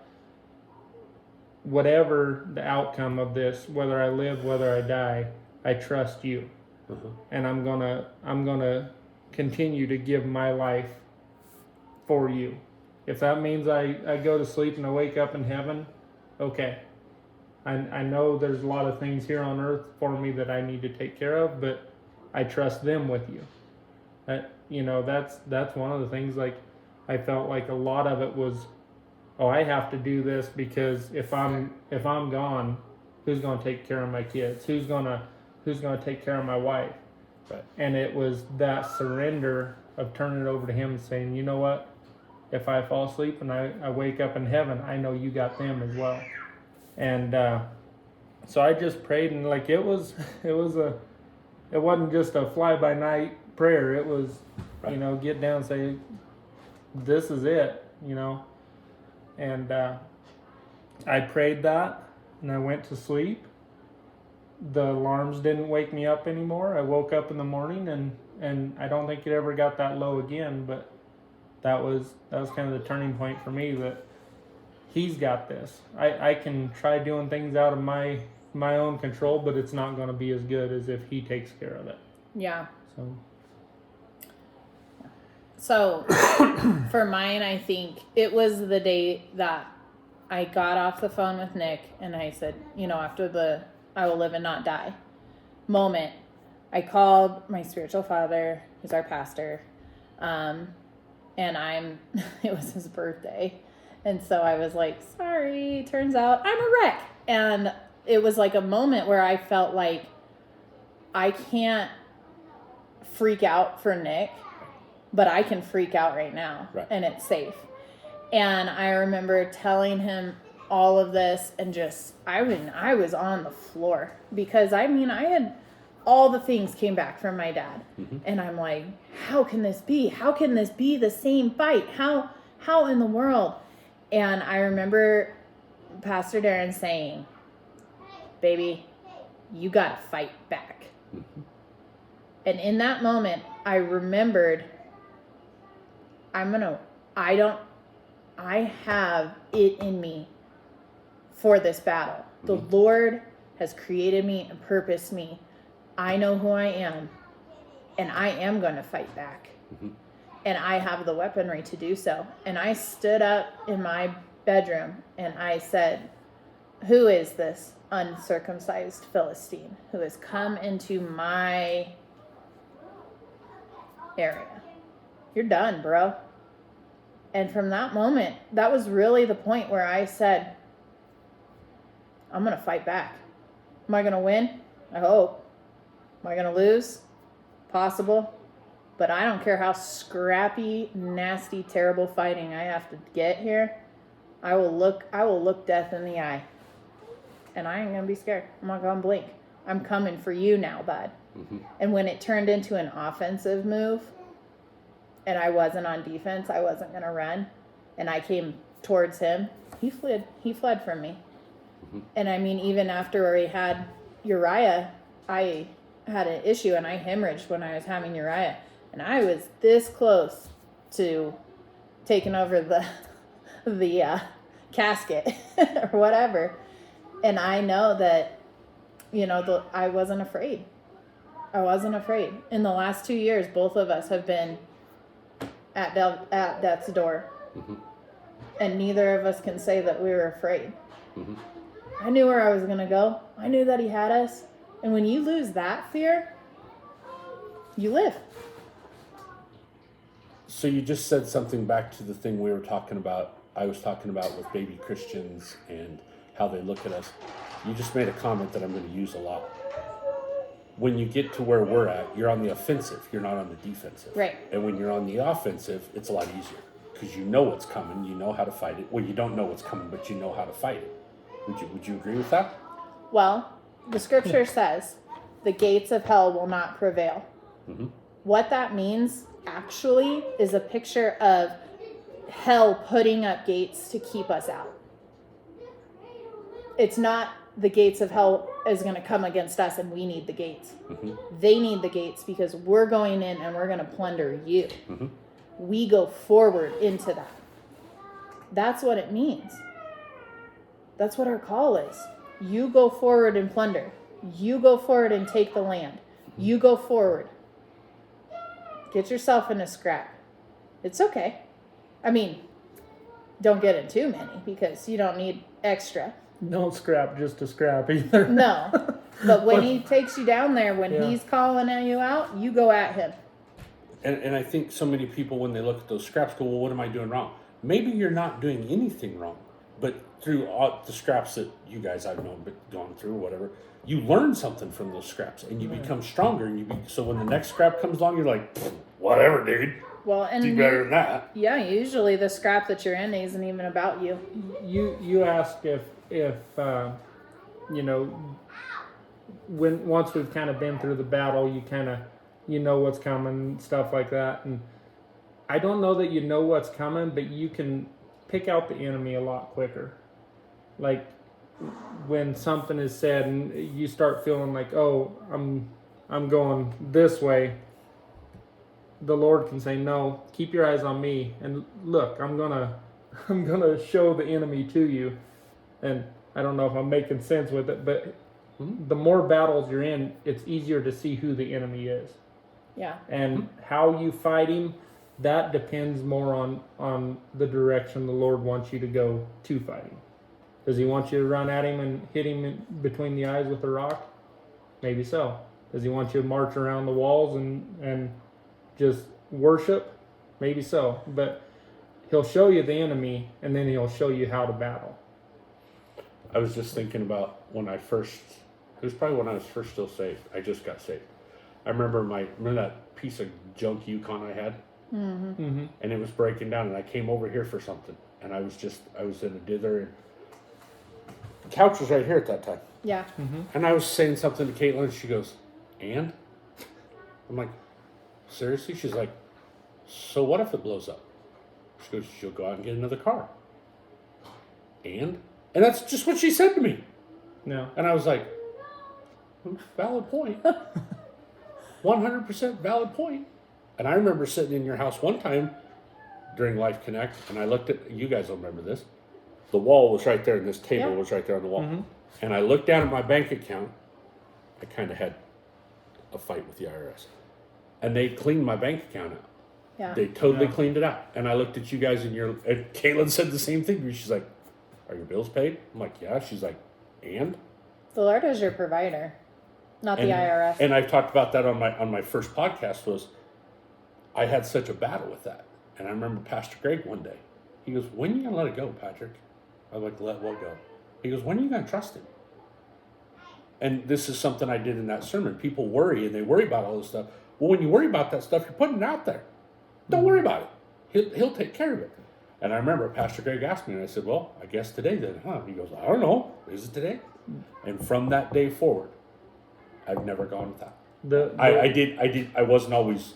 Whatever the outcome of this, whether I live, whether I die, I trust you. And I'm gonna continue to give my life for you. If that means I go to sleep and I wake up in heaven, okay. I know there's a lot of things here on earth for me that I need to take care of, but I trust them with you. That's one of the things, like, I felt like a lot of it was, oh, I have to do this because if I'm gone, who's going to take care of my kids? Who's going to take care of my wife? Right. And it was that surrender of turning it over to him and saying, you know what? If I fall asleep and I wake up in heaven, I know you got them as well. And so I just prayed, and like it wasn't just a fly by night prayer. It was, Right. Get down and say, this is it, And I prayed that, and I went to sleep. The alarms didn't wake me up anymore. I woke up in the morning, and I don't think it ever got that low again. But that was kind of the turning point for me, that he's got this. I can try doing things out of my own control, but it's not going to be as good as if he takes care of it. Yeah. So So for mine, I think it was the day that I got off the phone with Nick and I said, after the I will live and not die moment, I called my spiritual father, who's our pastor, and it was his birthday. And so I was like, sorry, turns out I'm a wreck. And it was like a moment where I felt like I can't freak out for Nick, but I can freak out right now, Right. And it's safe. And I remember telling him all of this, and I was on the floor because I had all the things came back from my dad. Mm-hmm. And I'm like, how can this be? How can this be the same fight? How in the world? And I remember Pastor Darren saying, baby, you got to fight back. Mm-hmm. And in that moment, I remembered, I have it in me for this battle. The Lord has created me and purposed me. I know who I am, and I am going to fight back. Mm-hmm. And I have the weaponry to do so. And I stood up in my bedroom and I said, who is this uncircumcised Philistine who has come into my area? You're done, bro. And from that moment, that was really the point where I said, I'm going to fight back. Am I going to win? I hope. Am I going to lose? possible. But I don't care how scrappy, nasty, terrible fighting I have to get here. I will look death in the eye. And I ain't gonna be scared. I'm not gonna blink. I'm coming for you now, bud. Mm-hmm. And when it turned into an offensive move and I wasn't on defense, I wasn't gonna run, and I came towards him, he fled from me. Mm-hmm. And I mean, even after we had Uriah, I had an issue and I hemorrhaged when I was having Uriah. And I was this close to taking over the casket or whatever. And I know that, I wasn't afraid. I wasn't afraid. In the last 2 years, both of us have been at death's door. Mm-hmm. And neither of us can say that we were afraid. Mm-hmm. I knew where I was going to go. I knew that he had us. And when you lose that fear, you live. So you just said something back to the thing we were talking about. I was talking about with baby Christians and how they look at us. You just made a comment that I'm going to use a lot. When you get to where we're at, you're on the offensive. You're not on the defensive. Right. And when you're on the offensive, it's a lot easier because you know what's coming. You know how to fight it. Well, you don't know what's coming, but you know how to fight it. Would you agree with that? Well, the scripture says the gates of hell will not prevail. Mm-hmm. What that means actually is a picture of hell putting up gates to keep us out. It's not the gates of hell is going to come against us and we need the gates. Mm-hmm. They need the gates because we're going in and we're going to plunder you. Mm-hmm. We go forward into that. That's what it means. That's what our call is. You go forward and plunder. You go forward and take the land. You go forward. Get yourself in a scrap. It's okay. I mean, don't get in too many because you don't need extra. Don't scrap just to scrap either. No. But when he takes you down there, when Yeah. he's calling you out, you go at him. And I think so many people, when they look at those scraps, go, well, what am I doing wrong? Maybe you're not doing anything wrong. But through all the scraps that you guys I've known, but gone through, whatever, you learn something from those scraps, and you become stronger. And so when the next scrap comes along, you're like, whatever, dude. Well, and Do better than that. yeah, usually the scrap that you're in isn't even about you. You asked if when once we've kind of been through the battle, you know what's coming, stuff like that. And I don't know that you know what's coming, but you can pick out the enemy a lot quicker. Like when something is said and you start feeling like, oh, I'm going this way, the Lord can say, no, keep your eyes on me and look, I'm gonna show the enemy to you. And I don't know if I'm making sense with it, but the more battles you're in, it's easier to see who the enemy is. Yeah. And how you fight him, that depends more on the direction the Lord wants you to go to fight him. Does he want you to run at him and hit him between the eyes with a rock? Maybe so. Does he want you to march around the walls and just worship? Maybe so. But he'll show you the enemy, and then he'll show you how to battle. I was just thinking about it was probably when I was first still saved. I just got saved. I remember that piece of junk Yukon I had? Mm-hmm. Mm-hmm. And it was breaking down, and I came over here for something. And I was in a dither, and the couch was right here at that time. Yeah. Mm-hmm. And I was saying something to Kaitlin, and she goes, and? I'm like, seriously? She's like, so what if it blows up? She goes, she'll go out and get another car. And that's just what she said to me. No. And I was like, valid point. 100% valid point. And I remember sitting in your house one time during Life Connect, and I looked at, you guys will remember this, the wall was right there, and this table was right there on the wall. Mm-hmm. And I looked down at my bank account. I kind of had a fight with the IRS. And they cleaned my bank account out. Yeah. They totally Yeah. cleaned it out. And I looked at you guys, and Kaitlin said the same thing to me. She's like, are your bills paid? I'm like, yeah. She's like, and? The Lord is your provider, not the IRS. And I've talked about that on my first podcast. Was I had such a battle with that. And I remember Pastor Greg one day, he goes, when are you going to let it go, Patrick? I'm like, let what go? He goes, when are you going to trust him? And this is something I did in that sermon. People worry, and they worry about all this stuff. Well, when you worry about that stuff, you're putting it out there. Don't worry about it. He'll take care of it. And I remember Pastor Greg asked me, and I said, well, I guess today then, huh? He goes, I don't know. Is it today? And from that day forward, I've never gone without. I wasn't always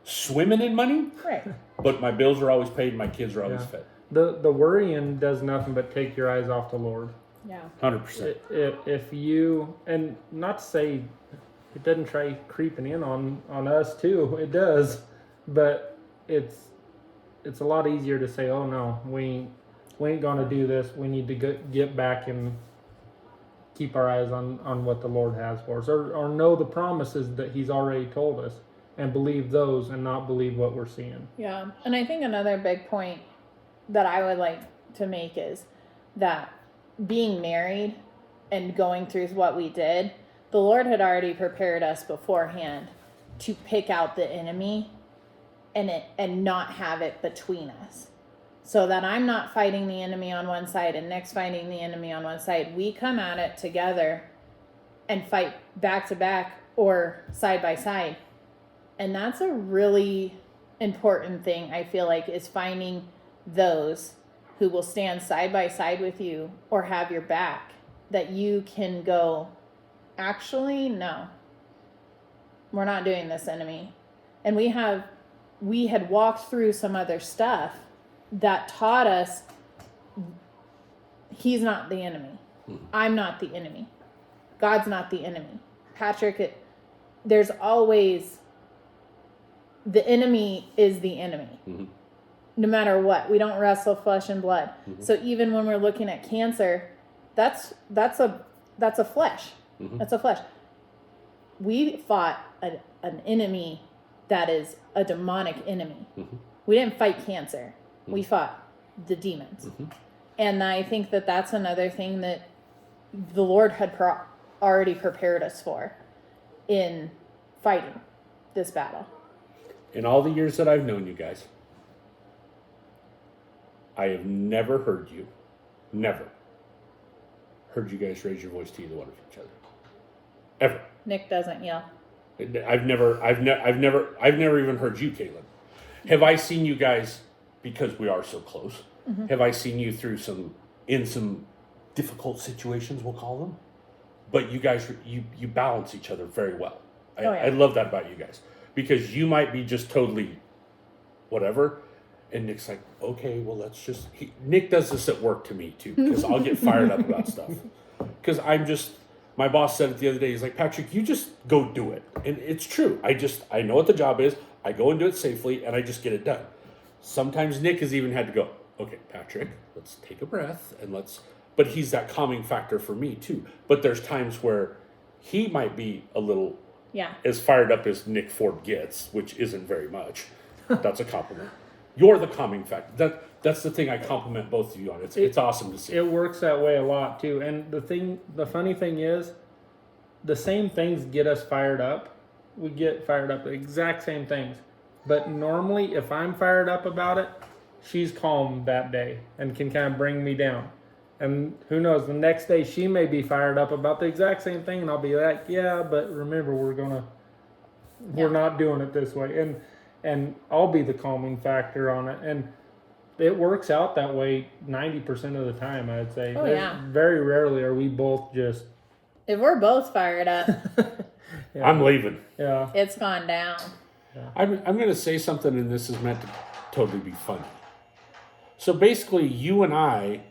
swimming in money, Right. but my bills are always paid and my kids are always fed. The worrying does nothing but take your eyes off the Lord. Yeah. 100%. If you, and not to say it doesn't try creeping in on us too, it does, but it's a lot easier to say, oh no, we ain't gonna do this. We need to get back and keep our eyes on what the Lord has for us, or know the promises that He's already told us, and believe those and not believe what we're seeing. Yeah. And I think another big point that I would like to make is that being married and going through what we did, the Lord had already prepared us beforehand to pick out the enemy and not have it between us. So that I'm not fighting the enemy on one side and Nick's fighting the enemy on one side. We come at it together and fight back to back or side by side. And that's a really important thing, I feel like, is finding those who will stand side by side with you or have your back, that you can go, actually, no, we're not doing this, enemy. And we had walked through some other stuff that taught us he's not the enemy. I'm not the enemy. God's not the enemy. Patrick, there's always, the enemy is the enemy. Mm-hmm. No matter what. We don't wrestle flesh and blood. Mm-hmm. So even when we're looking at cancer, that's a flesh. Mm-hmm. That's a flesh. We fought an enemy that is a demonic enemy. Mm-hmm. We didn't fight cancer. We fought the demons. Mm-hmm. And I think that that's another thing that the Lord had already prepared us for in fighting this battle. In all the years that I've known you guys, I have never heard you guys raise your voice to either one of each other. Ever. Nick doesn't yell. I've never even heard you, Kaitlin. Have I seen you guys, because we are so close, have I seen you through some difficult situations, we'll call them? But you guys, you balance each other very well. I love that about you guys. Because you might be just totally whatever, and Nick's like, okay, well, let's just... Nick does this at work to me, too, because I'll get fired up about stuff. Because my boss said it the other day, he's like, Patrick, you just go do it. And it's true. I know what the job is, I go and do it safely, and I just get it done. Sometimes Nick has even had to go, okay, Patrick, let's take a breath, and but he's that calming factor for me, too. But there's times where he might be a little... as fired up as Nic Ford gets, which isn't very much. That's a compliment. You're the calming factor. That's the thing I compliment both of you on. It's awesome to see. It works that way a lot too. And the funny thing is, the same things get us fired up. We get fired up, the exact same things. But normally, if I'm fired up about it, she's calm that day and can kind of bring me down. And who knows, the next day she may be fired up about the exact same thing, and I'll be like, yeah, but remember, we're not doing it this way. And I'll be the calming factor on it. And it works out that way 90% of the time, I'd say. Oh, yeah. Very rarely are we both just... If we're both fired up, Yeah. I'm leaving. Yeah. It's gone down. Yeah. I'm going to say something, and this is meant to totally be funny. So basically, you and I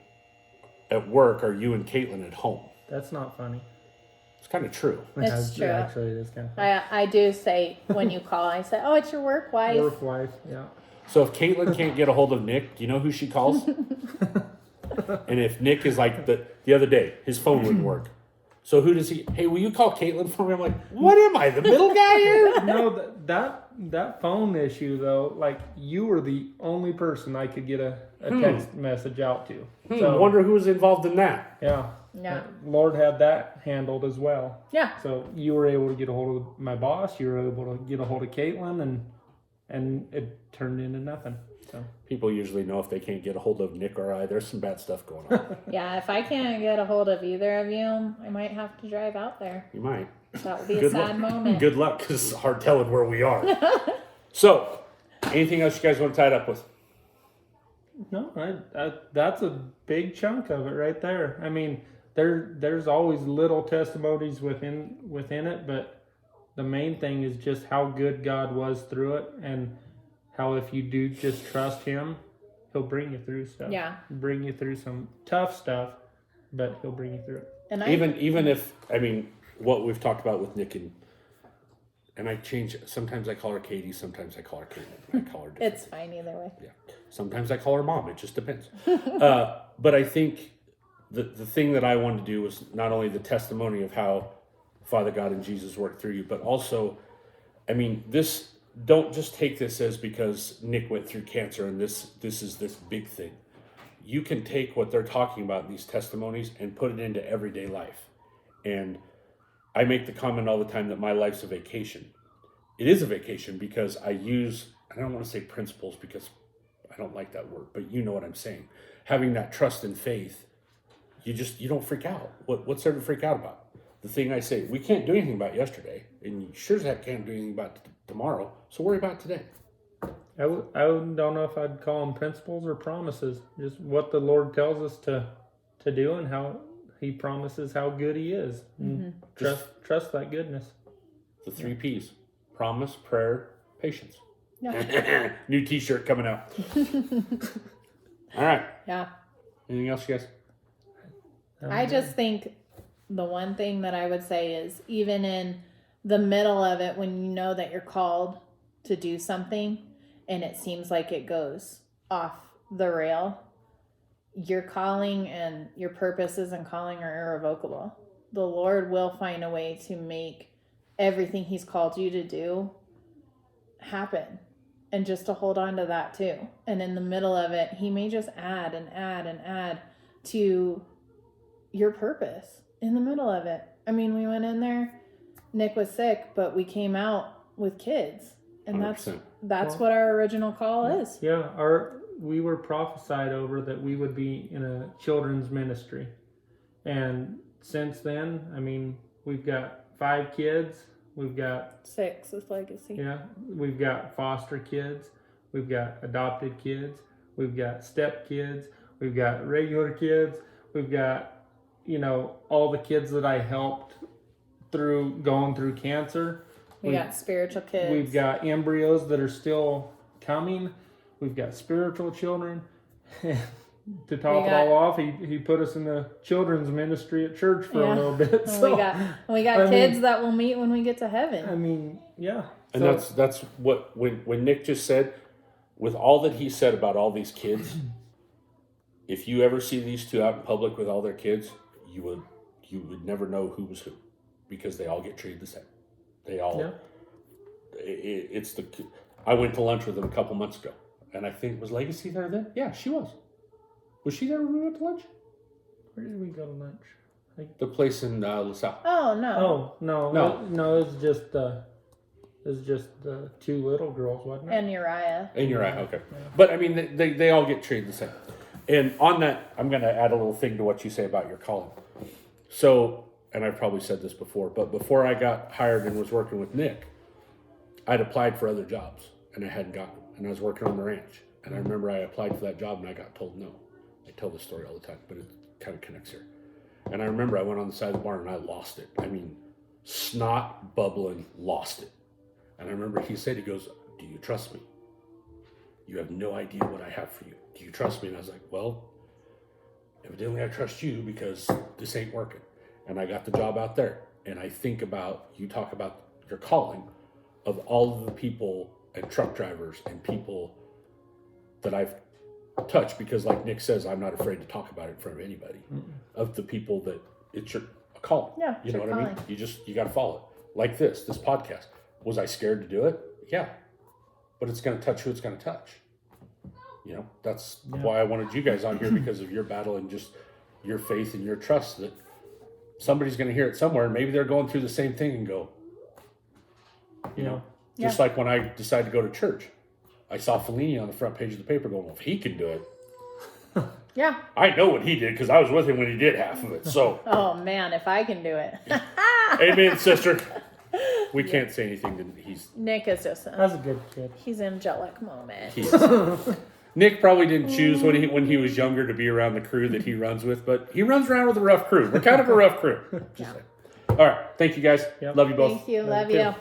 at work are you and Kaitlin at home. That's not funny. It's kind of true. It's true. Actually, it is kind of funny. I do say, when you call, I say, oh, it's your work wife. Work life, yeah. So if Kaitlin can't get a hold of Nick, do you know who she calls? And if Nick is like the other day, his phone wouldn't work. So who does he? Hey, will you call Kaitlin for me? I'm like, what am I, the middle guy here? No, that phone issue though, like you were the only person I could get a text message out to. I wonder who was involved in that. Yeah. Yeah. Lord had that handled as well. Yeah. So you were able to get a hold of my boss. You were able to get a hold of Kaitlin, and and it turned into nothing. So People usually know if they can't get a hold of Nick or I, there's some bad stuff going on. Yeah, if I can't get a hold of either of you, I might have to drive out there. You might. That would be a Good sad luck. moment. Good luck, because it's hard telling where we are. So, anything else you guys want to tie it up with? no, that's a big chunk of it right there. I mean, there's always little testimonies within it, but the main thing is just how good God was through it, and how if you do just trust Him, He'll bring you through stuff. Yeah. Bring you through some tough stuff, but He'll bring you through it. And Even if, I mean, what we've talked about with Nick and I change, sometimes I call her Katie, sometimes I call her Kaitlin. I call her different. it's fine either way. Yeah. Sometimes I call her mom. It just depends. But I think the thing that I wanted to do was not only the testimony of how Father God and Jesus worked through you, but also, I mean, don't just take this as because Nick went through cancer and this is this big thing. You can take what they're talking about in these testimonies and put it into everyday life. And I make the comment all the time that my life's a vacation. It is a vacation because I don't want to say principles because I don't like that word, but you know what I'm saying. Having that trust and faith, you don't freak out. What's there to freak out about? The thing I say, we can't do anything about yesterday, and you sure as heck can't do anything about tomorrow, so worry about today. I don't know if I'd call them principles or promises. Just what the Lord tells us to do, and how He promises how good He is. And trust that goodness. The 3 P's: promise, prayer, patience. Yeah. New T-shirt coming out. All right. Yeah. Anything else, you guys? I just think the one thing that I would say is, even in the middle of it, when you know that you're called to do something and it seems like it goes off the rail, your calling and your purposes and calling are irrevocable. The Lord will find a way to make everything He's called you to do happen, and just to hold on to that too. And in the middle of it, He may just add and add and add to your purpose in the middle of it. I mean, we went in there, Nick was sick, but we came out with kids, and 100%. that's what our original call is. Yeah, we were prophesied over that we would be in a children's ministry. And since then, I mean, we've got 5 kids. We've got 6 is legacy. Yeah, we've got foster kids. We've got adopted kids. We've got step kids. We've got regular kids. We've got, all the kids that I helped going through cancer. We got spiritual kids. We've got embryos that are still coming. We've got spiritual children. To top it all off, he put us in the children's ministry at church for a little bit. So, we got kids that will meet when we get to heaven. I mean, yeah. And that's what when Nick just said, with all that he said about all these kids, if you ever see these 2 out in public with all their kids, you would never know who was who, because they all get treated the same. They all. Yeah. I went to lunch with them a couple months ago, and I think, was Legacy there then? Yeah, she was. Was she there when we went to lunch? Where did we go to lunch? The place in LaSalle. Oh no. No. It was just the 2 little girls, wasn't it? And Uriah. Okay. Yeah. But I mean, they all get treated the same. And on that, I'm going to add a little thing to what you say about your calling. So, and I've probably said this before, but before I got hired and was working with Nick, I'd applied for other jobs and I hadn't gotten them. And I was working on the ranch. And I remember I applied for that job and I got told no. I tell this story all the time, but it kind of connects here. And I remember I went on the side of the barn and I lost it. I mean, snot bubbling, lost it. And I remember he goes, "Do you trust me? You have no idea what I have for you. Do you trust me?" And I was like, "Well, evidently I trust you, because this ain't working." And I got the job out there. And I think about, you talk about your calling, of all of the people and truck drivers and people that I've touched, because like Nick says, I'm not afraid to talk about it in front of anybody. Of the people that it's your calling. Yeah, you know what I mean? You got to follow it. Like this podcast. Was I scared to do it? Yeah. But it's going to touch who it's going to touch. That's why I wanted you guys on here, because of your battle and just your faith and your trust that somebody's going to hear it somewhere. And maybe they're going through the same thing and go, just like when I decided to go to church, I saw Fellini on the front page of the paper going, well, if he can do it, Yeah. I know what he did because I was with him when he did half of it. So, Oh man, if I can do it. amen, sister. We can't say anything that Nick is just That's a good kid. he's angelic moment. Nick probably didn't choose when he was younger to be around the crew that he runs with, but he runs around with a rough crew. We're kind of a rough crew. Just saying. All right. Thank you guys. Yep. Love you both. Thank you. Love you. you.